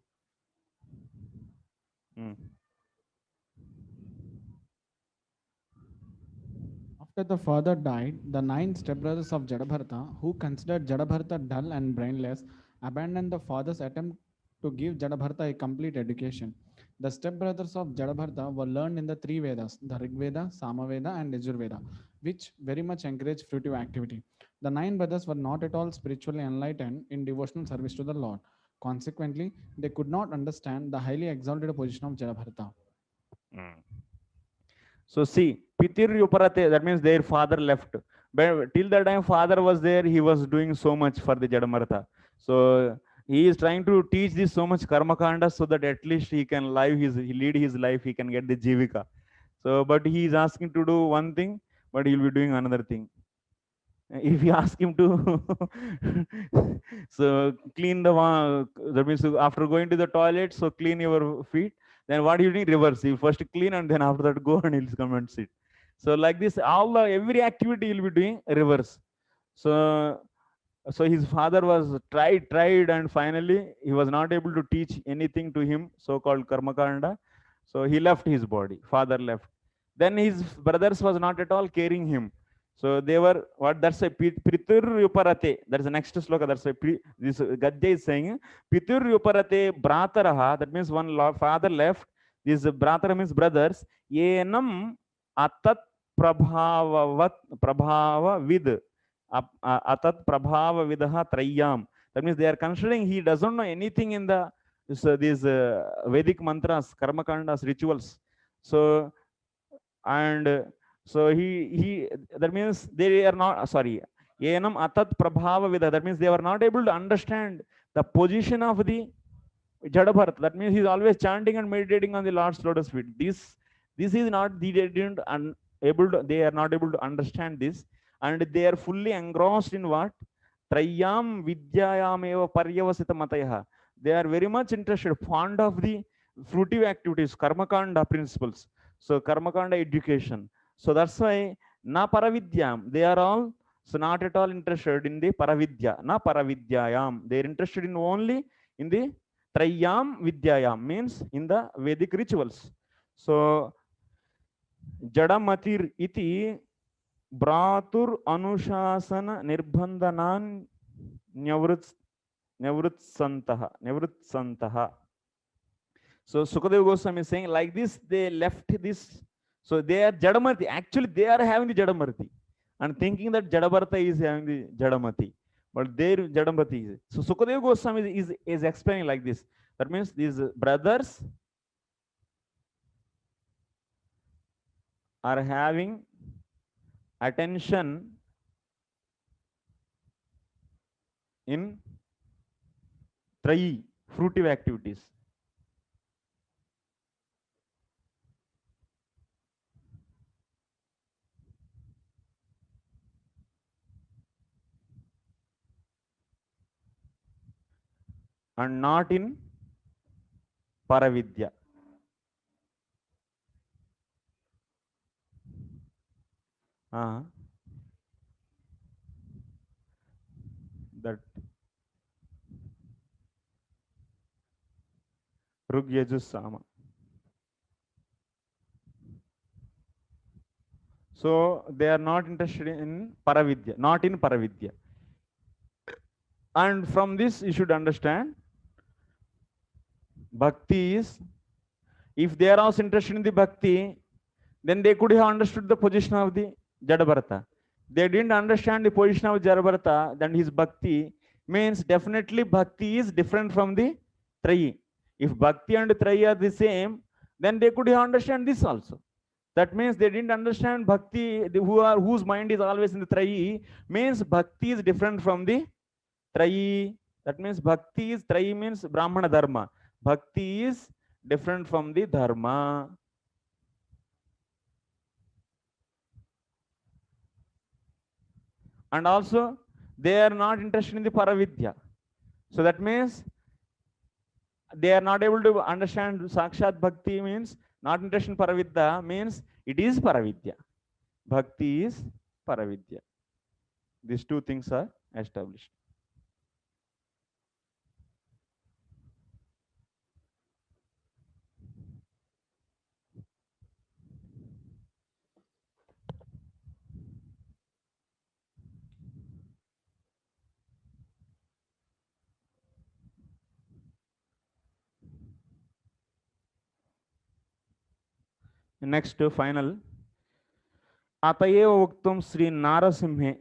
After the father died, the 9 stepbrothers of Jadabharata, who considered Jadabharata dull and brainless, abandoned the father's attempt to give Jadabharata a complete education. The stepbrothers of Jadabharata were learned in the 3 Vedas, the Rig Veda, Samaveda, and Yajurveda, which very much encouraged fruitive activity. The 9 brothers were not at all spiritually enlightened in devotional service to the Lord. Consequently, they could not understand the highly exalted position of Jadabharata. So see, Pitir Yuparate, that means their father left. But till the time father was there, he was doing so much for the Jadamartha. So he is trying to teach this so much karma kanda so that at least he can lead his life, he can get the jivika. So, but he is asking to do one thing, but he will be doing another thing. If you ask him to so clean that means after going to the toilet, so clean your feet, then what you need? Reverse. You first clean and then after that go and he'll come and sit. So like this, every activity he'll be doing reverse. So his father was tried and finally he was not able to teach anything to him, so-called karmakanda. So he left his body, father left. Then his brothers was not at all caring him. So they were, that's a Pitur Yuparate. That's the next sloka. That's this Gadya is saying, Pitur Yuparate Brataraha. That means one father left. This Bratara means brothers. Yenam Atat Prabhava Vid. Atat Prabhava Vidaha Trayam. That means they are considering he doesn't know anything in these Vedic mantras, karma kandas, rituals. So, and so he that means they are not, sorry, Yenam Atat Prabhava Vida. That means they were not able to understand the position of the Jadabharata. That means he's always chanting and meditating on the Lord's lotus feet. This is not, they are not able to understand this, and they are fully engrossed in what? Trayam Vidyayam eva Paryavasita Mataya. They are very much interested, fond of the fruitive activities, Karmakanda principles. So Karmakanda education. So that's why na Paravidyam. They are all not at all interested in the Paravidya. Na Paravidyayam. They are interested in only in the Trayam Vidyayam, means in the Vedic rituals. So Jadamatir iti Bratur Anushasana Nirbandhanan Nyavrutsantaha. So Sukadeva Goswami is saying like this, they left this. So they are Jadamati. Actually, they are having the Jadamarti and thinking that Jadabharata is having the Jadamati. But their Jadamati is. So Sukadeva Goswami is explaining like this. That means these brothers are having attention in Trayi, fruitive activities. And not in Paravidya. That Rug Yajus Sama. So they are not interested in Paravidya, not in Paravidya. And from this you should understand, Bhakti is, if they are also interested in the Bhakti, then they could have understood the position of the Jadabharata. They didn't understand the position of Jadabharata, then his Bhakti means definitely Bhakti is different from the Trayi. If Bhakti and Trayi are the same, then they could have understand this also. That means they didn't understand Bhakti, whose mind is always in the Trayi, means Bhakti is different from the Trayi That means bhakti is, Trayi means Brahmana dharma. Bhakti is different from the dharma. And also, they are not interested in the Paravidya. So that means they are not able to understand Sakshat Bhakti means not interested in Paravidya, means it is Paravidya. Bhakti is Paravidya. These two things are established. Next, final. Atayev Uktam Sri Narasimhe.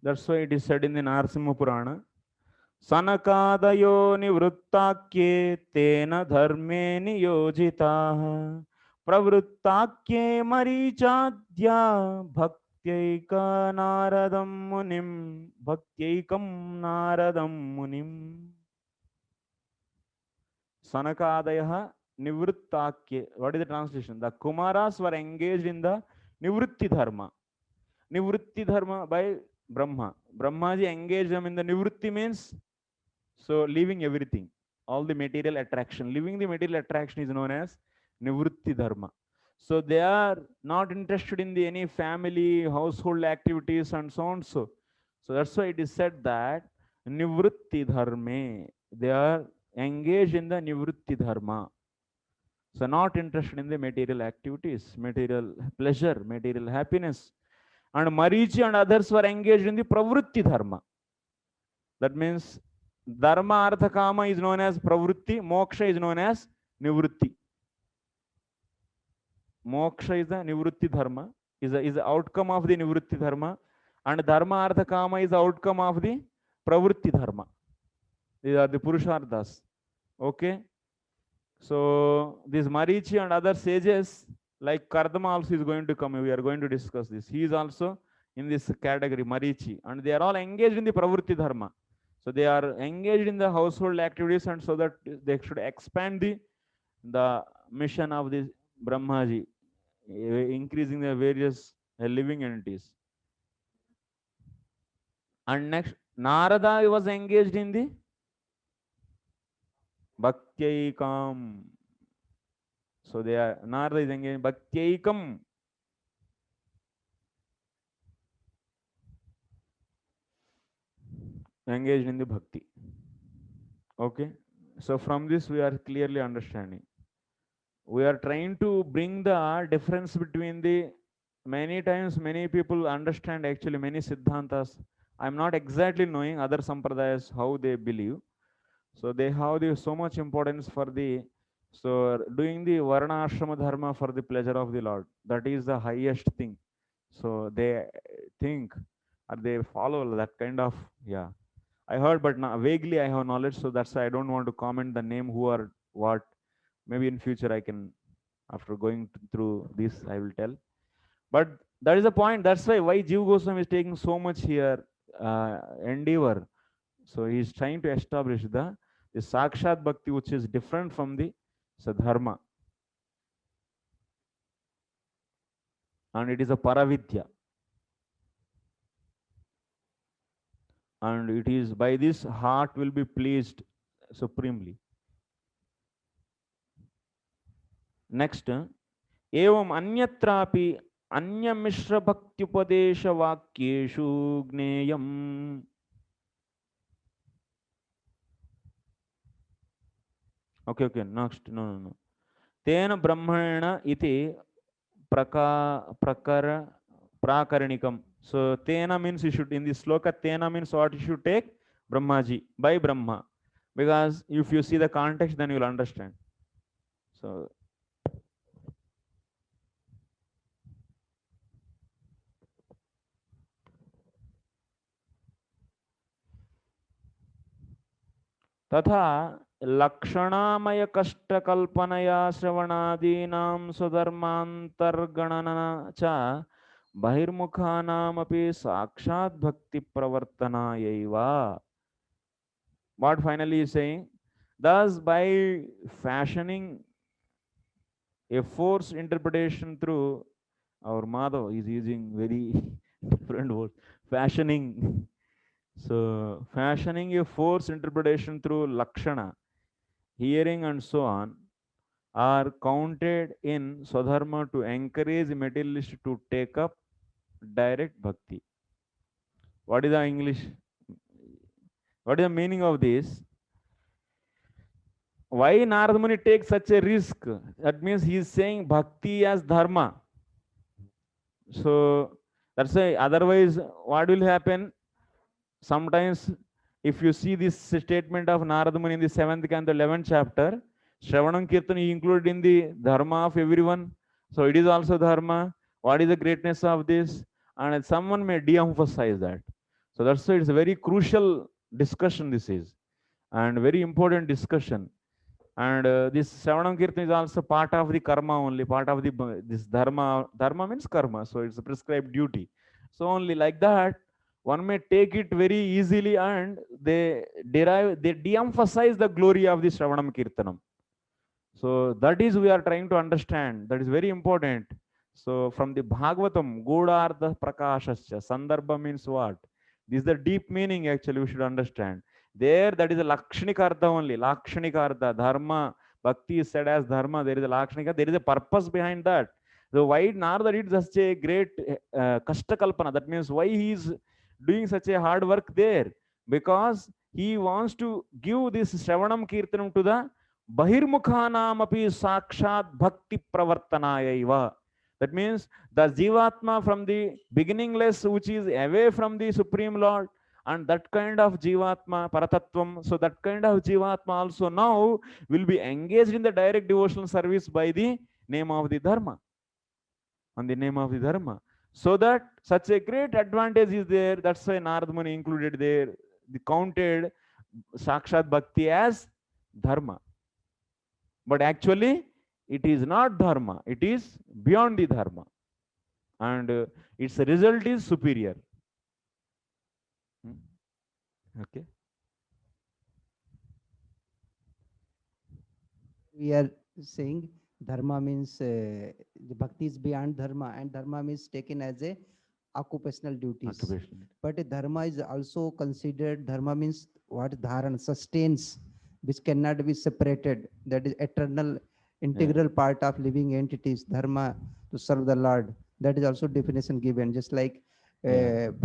That's why it is said in the Narasimha Purana. Sanakadayo nivrittakye tena dharme niyojitaha pravrittakye marichadya bhaktyeka naradam munim. Sanakadaya nivrittakye. What is the translation? The Kumaras were engaged in the Nivritti Dharma. Nivritti Dharma by Brahma. Brahmaji engaged them in the Nivritti means, so leaving everything, all the material attraction. Leaving the material attraction is known as Nivritti Dharma. So they are not interested in the any family, household activities and so on. So that's why it is said that Nivritti Dharme. They are engaged in the Nivritti Dharma. So not interested in the material activities, material pleasure, material happiness. And Marichi and others were engaged in the Pravritti Dharma. That means Dharma, Artha, Kama is known as Pravritti, Moksha is known as Nivritti. Moksha is the Nivritti Dharma, is the outcome of the Nivritti Dharma, and Dharma, Artha, Kama is the outcome of the Pravritti Dharma. These are the Purusharthas. Okay. So these Marichi and other sages like Kardama also is going to come. We are going to discuss this. He is also in this category, Marichi, and they are all engaged in the Pravritti Dharma. So they are engaged in the household activities, and so that they should expand the mission of this Brahmaji, increasing the various living entities. And next, Narada was engaged in the Bhaktyekam. So they are, Narada is engaged in Bhaktyekam. Engaged in the Bhakti. Okay. So from this we are clearly understanding. We are trying to bring the difference between the, many times many people understand actually many Siddhantas. I'm not exactly knowing other Sampradayas how they believe. So they have so much importance for the, so doing the Varna Ashrama Dharma for the pleasure of the Lord. That is the highest thing. So they think or they follow that kind of, yeah. I heard, but now vaguely I have knowledge, so that's why I don't want to comment the name who or what. Maybe in future I can, after going through this, I will tell. But that is the point. That's why Jiva Goswami is taking so much here endeavor. So he is trying to establish the Sakshat Bhakti, which is different from the Sadharma. And it is a Paravidya. And it is by this heart will be pleased supremely. Next, evam anyatrapi anya mishra bhakti upadesha vakyeshu gneyam. Okay, next, no. Tena brahmana iti prakarnikam. So tena means you should, in this sloka, tena means what you should take? Brahmaji, by Brahma. Because if you see the context, then you will understand. So तथा लक्षणामय कष्टकल्पनया श्रवणादीनां स्वधर्मान्तर्गणना च बहिर्मुखानामपि साक्षात् भक्ति प्रवर्तनायैव. what finally he is saying? Thus, by fashioning a forced interpretation through, our Madhav is using very different words, fashioning. So, fashioning a forced interpretation through lakshana, hearing and so on, are counted in Swadharma to encourage materialist to take up direct bhakti. What is the English? What is the meaning of this? Why Narada Muni takes such a risk? That means he is saying bhakti as dharma. So that's why otherwise what will happen? Sometimes if you see this statement of Narada Muni in the 7th and the 11th chapter, Shravanam Kirtan is included in the dharma of everyone. So it is also dharma. What is the greatness of this? And someone may de-emphasize that. So that's why it's a very crucial discussion this is, and very important discussion. And this Shravanam Kirtan is also part of the karma only, part of the this dharma. Dharma means karma, so it's a prescribed duty. So only like that, one may take it very easily, and they de-emphasize the glory of the Shravanam Kirtanam. So that is we are trying to understand. That is very important. So from the Bhagavatam, Godardha Prakashasya, Sandrabha means what? This is the deep meaning actually we should understand. There, that is a Lakshanikartha only. Lakshanikartha, Dharma, Bhakti is said as Dharma. There is a Lakshanika. There is a purpose behind that. So why Narada did such a great Kashta Kalpana? That means why he is doing such a hard work there? Because he wants to give this Shravanam Kirtanam to the Bahirmukhanamapi Sakshat Bhakti Pravartanayaiva. That means the Jivatma from the beginningless, which is away from the Supreme Lord, and that kind of Jivatma, Paratatvam, so that kind of Jivatma also now will be engaged in the direct devotional service by the name of the Dharma, on the name of the Dharma. So that such a great advantage is there. That's why Narada Muni included there, the counted Sakshat Bhakti as Dharma. But actually, it is not dharma, it is beyond the dharma. And its result is superior. Okay. We are saying dharma means the bhakti is beyond dharma, and dharma means taken as a occupational duties. But dharma is also considered, dharma means what? Dharan, sustains, which cannot be separated. That is eternal, integral part of living entities. Dharma, to serve the Lord. That is also definition given. Just like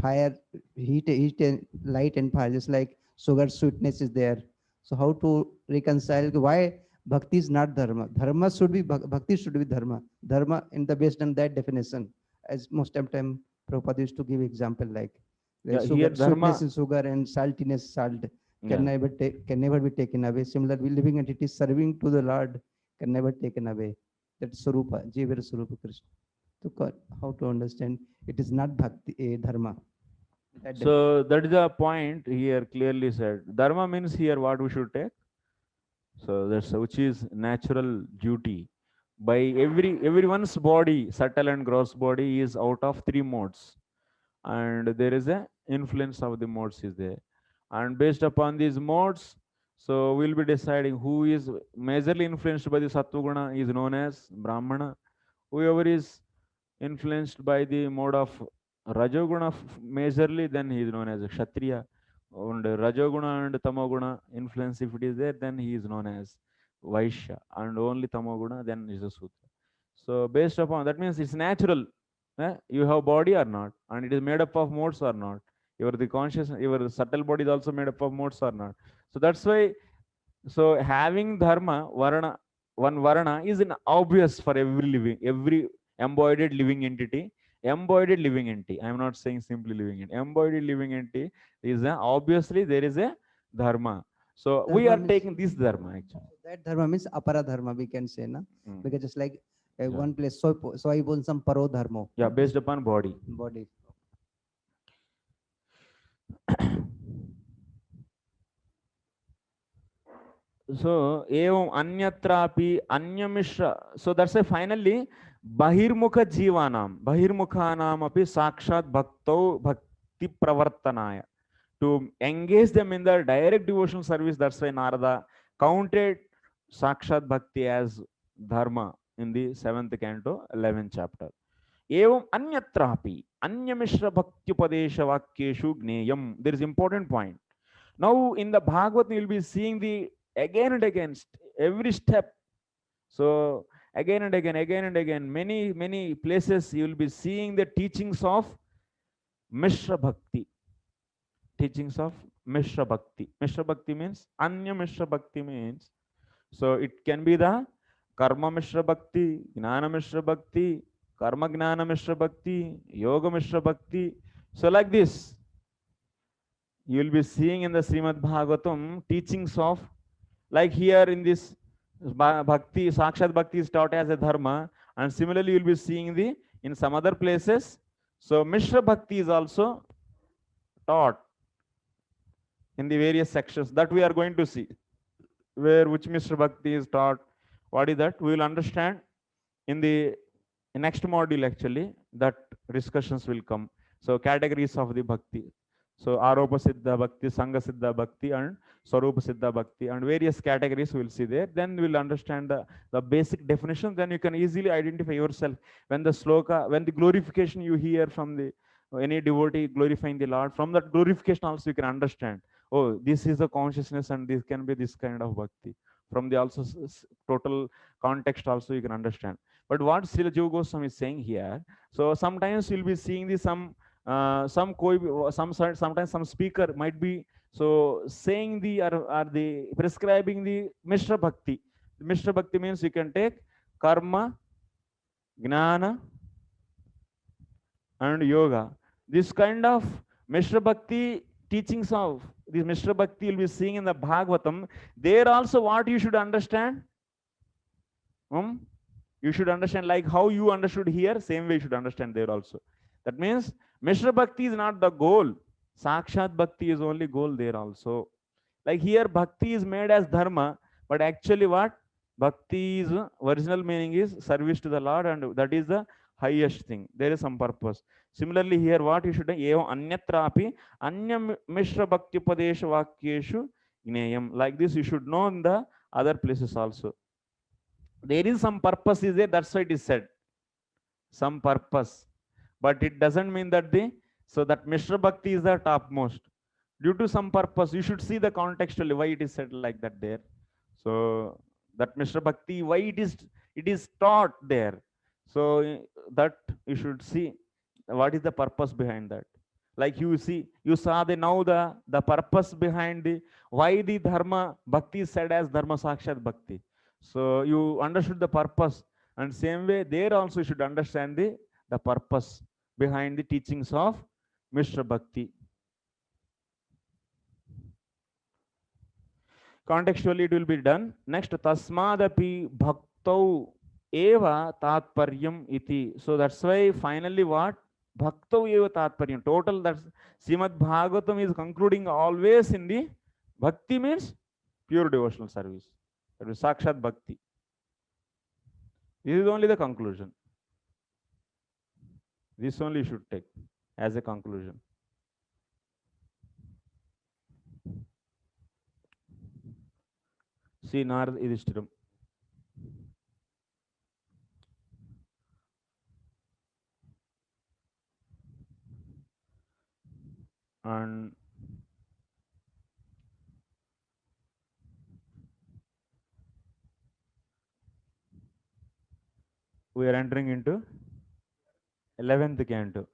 fire, heat, and light and fire. Just like sugar, sweetness is there. So how to reconcile? Why bhakti is not dharma? Dharma should be bhakti should be dharma. Dharma in the based on that definition. As most of the time Prabhupada used to give example like sugar, sweetness is sugar and saltiness salt can never be taken away. Similarly, living entities serving to the Lord can never taken away. That's Sarupa, Jivara Sarupa Krishna. So how to understand? It is not bhakti, dharma. So that is a point here clearly said. Dharma means here what we should take. So that's which is natural duty. By everyone's body, subtle and gross body, is out of 3 modes, and there is a influence of the modes is there, and based upon these modes, so we'll be deciding who is majorly influenced by the Sattva Guna is known as Brahmana. Whoever is influenced by the mode of Rajoguna majorly, then he is known as a Kshatriya. And Rajoguna and Tamoguna influence, if it is there, then he is known as Vaishya, and only Tamoguna then is a Sutra. So based upon that means it's natural. You have body or not, and it is made up of modes or not. The conscious, your subtle body is also made up of modes or not. So that's why. So having dharma, varna, one varna is obvious for every embodied living entity. Embodied living entity. I am not saying simply living entity. Embodied living entity is obviously there is a dharma. So dharma we are taking this dharma actually. That dharma means apara dharma, we can say, na? Because just like one place, so I want some paro dharma. Yeah, based upon body. Body. So evam anyatrapi anyamishra. So that's why finally bahirmukha jivanam bahirmukhanam api sakshat bhaktau bhakti pravartanaya. to engage them in the direct devotional service. That's why Narada counted Sakshat Bhakti as dharma in the 7th canto, 11th chapter. Evam anyatrapi anyamishra bhaktyupadesha vakyeshu gneyam. There is important point. Now in the Bhagavad you will be seeing the again and again every step. So again and again, many places you will be seeing the teachings of Mishra Bhakti. Teachings of Mishra Bhakti. Mishra Bhakti means Anya Mishra Bhakti means. So it can be the Karma Mishra Bhakti, Gnana Mishra Bhakti, Karma Gnana Mishra Bhakti, Yoga Mishra Bhakti. So like this, you will be seeing in the Srimad Bhagavatam teachings of, like here in this Bhakti, Sakshat Bhakti is taught as a dharma, and similarly you will be seeing the in some other places. So Mishra Bhakti is also taught in the various sections that we are going to see. Where which Mishra Bhakti is taught, what is that? We will understand in the next module actually, that discussions will come. So categories of the Bhakti. So Aropa Siddha Bhakti, Sangha Siddha Bhakti, and Swarupa Siddha Bhakti, and various categories we will see there. Then we will understand the basic definition. Then you can easily identify yourself. When the sloka, when the glorification you hear from the any devotee glorifying the Lord, from that glorification also you can understand, oh, this is the consciousness and this can be this kind of bhakti. From the also total context also you can understand. But what Srila Jiva Goswami is saying here, so sometimes you'll be seeing the sometimes some speaker might be so saying the or the prescribing the Mishra Bhakti. Mishra Bhakti means you can take karma, gnana, and yoga. This kind of Mishra Bhakti teachings of this Mishra Bhakti you'll be seeing in the Bhagavatam. There also what you should understand. You should understand like how you understood here, same way you should understand there also. That means Mishra Bhakti is not the goal. Sakshat Bhakti is only goal there also. Like here Bhakti is made as dharma, but actually what? Bhakti's original meaning is service to the Lord, and that is the highest thing. There is some purpose. Similarly here what you should do? Evam anyatrapi anya mishra bhakti padesha vakyeshu gneyam. Like this you should know in the other places also. There is some purpose is there, that's why it is said. Some purpose. But it doesn't mean that so that Mishra Bhakti is the topmost. Due to some purpose, you should see the contextually why it is said like that there. So that Mishra Bhakti, why it is taught there. So that you should see what is the purpose behind that. Like you saw the purpose behind why the dharma bhakti is said as dharma sakshat bhakti. So you understood the purpose, and same way there also you should understand the purpose behind the teachings of Mishra Bhakti. Contextually it will be done. Next, tasmadapi bhaktau eva tatparyam iti. So that's why finally what? Bhaktau eva tatparyam. Total, that's Srimad Bhagavatam is concluding always in the bhakti means pure devotional service. That is Sakshat Bhakti. This is only the conclusion. This only you should take as a conclusion. See Narad Yudhishtiram. And we are entering into 11th canto.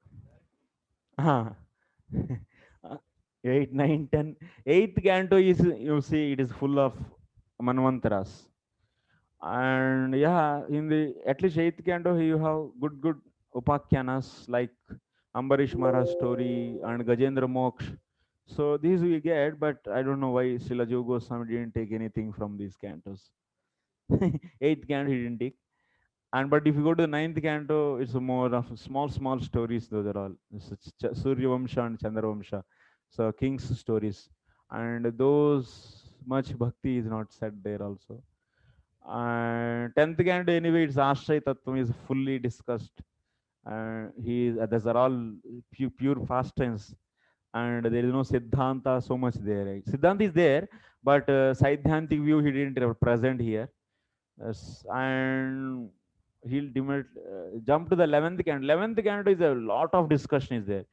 8, 9, 10. 8th canto is, you see, it is full of manvantaras. And yeah, in the at least 8th canto, you have good upakyanas like Ambarish Maharaj story and Gajendra Moksh. So these we get, but I don't know why Srila Jiva Goswami didn't take anything from these cantos. 8th canto he didn't take. And but if you go to the 9th canto, it's more of small stories. Those are all Surya Vamsha and Chandra Vamsha. So king's stories, and those much bhakti is not said there also. And 10th canto anyway, it's Ashray Tattvam is fully discussed. These are all pure pastimes. and there is no Siddhanta so much there. Siddhanta is there, but Siddhantic view he didn't present here. And he'll jump to the 11th canto. 11th canto is a lot of discussion is there.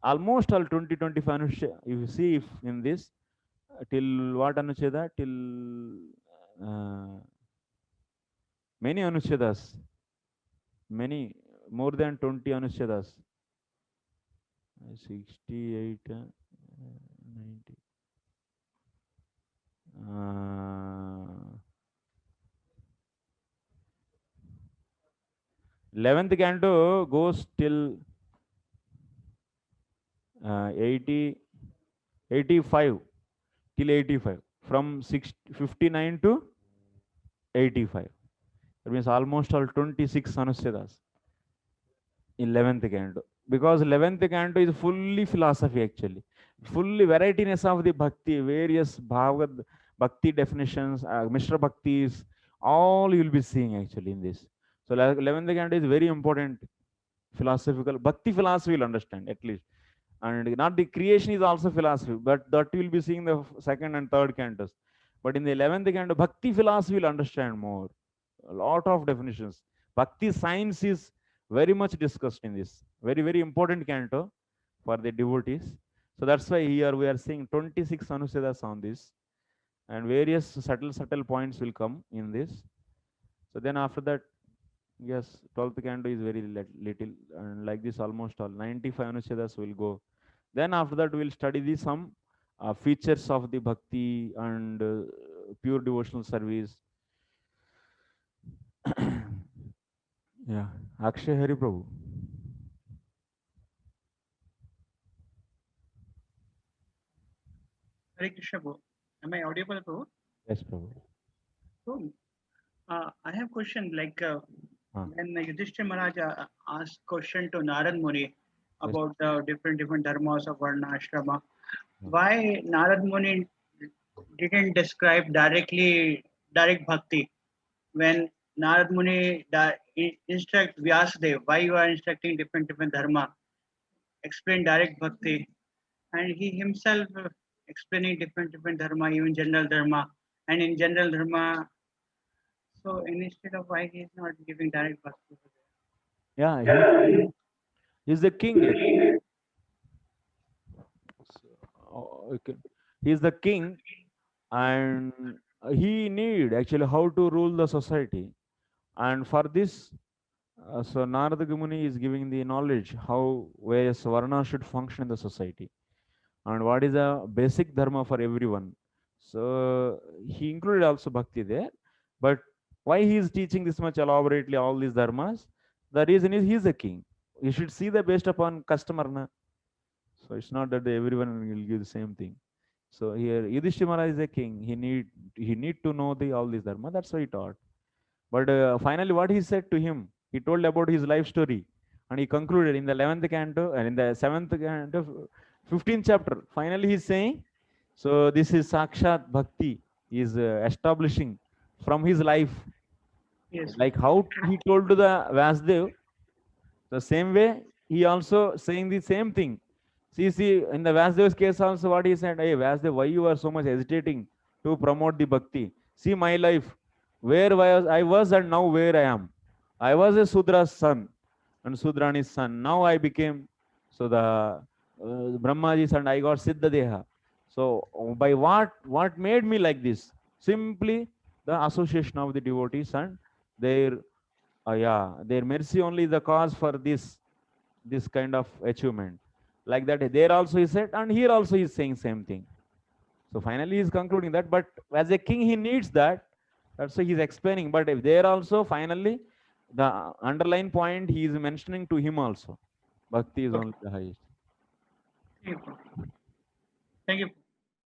Almost all 20-25 you see if in this till what anucheda till many anuchedas, many more than 20 anuchedas, 68 90 11th canto goes till 80 85 till 85, from 59 to 85. That means almost all 26 anuchedas in 11th canto, because 11th canto is fully philosophy actually, fully varietiness of the bhakti, various bhagavad bhakti definitions, mishra bhaktis, all you will be seeing actually in this. So 11th canto is very important philosophical bhakti philosophy will understand at least, and not the creation is also philosophy, but that you will be seeing the second and third cantos. But in the 11th canto, bhakti philosophy will understand more, a lot of definitions. Bhakti science is very much discussed in this very, very important canto for the devotees. So that's why here we are seeing 26 anusedas on this, and various subtle points will come in this. So then after that, yes, 12th canto is very little, and like this almost all 95 anuchedas will go. Then after that we'll study the some features of the bhakti and pure devotional service. Yeah, Akshay Hari Prabhu. Hare Krishna, Prabhu. Am I audible, Prabhu? Yes, Prabhu. So, I have question like when Yudhishthira Maharaj asked question to Narad Muni about the different dharmas of Varna Ashrama, why Narad Muni didn't describe direct bhakti when Narad Muni instruct Vyasadeva, why you are instructing different dharma, explain direct bhakti, and he himself explaining different dharma, even general dharma, and in general dharma. So instead of why he is not giving direct bhakti. Yeah, he's the king. Okay. He's the king, and he need actually how to rule the society, and for this, so Narada Muni is giving the knowledge how various varna should function in the society, and what is a basic dharma for everyone. So he included also bhakti there, but why he is teaching this much elaborately all these dharmas? The reason is he is a king. You should see the based upon customer, na? So it's not that everyone will give the same thing. So here Yudhishthira Maharaj is a king. He need to know the all these dharma. That's why he taught. But finally, what he said to him, he told about his life story, and he concluded in the 11th canto and in the 7th canto, 15th chapter. Finally, he's saying, so this is Sakshat Bhakti is establishing from his life, Yes. like how he told to the Vasudev. The same way, he also saying the same thing. See, in the Vasudev's case also, what he said, hey, Vasudev, why you are so much hesitating to promote the bhakti? See my life, where I was and now where I am. I was a Sudra's son and Sudrani's son. Now I became, so the Brahmaji's and I got Siddha Deha. So by what made me like this? Simply the association of the devotees and their their mercy only is the cause for this kind of achievement. Like that, there also he said, and here also he is saying same thing. So finally he is concluding that, but as a king he needs that. That's why he's explaining. But if there also finally the underlying point he is mentioning to him also. Bhakti is only the highest. Thank you. Thank you.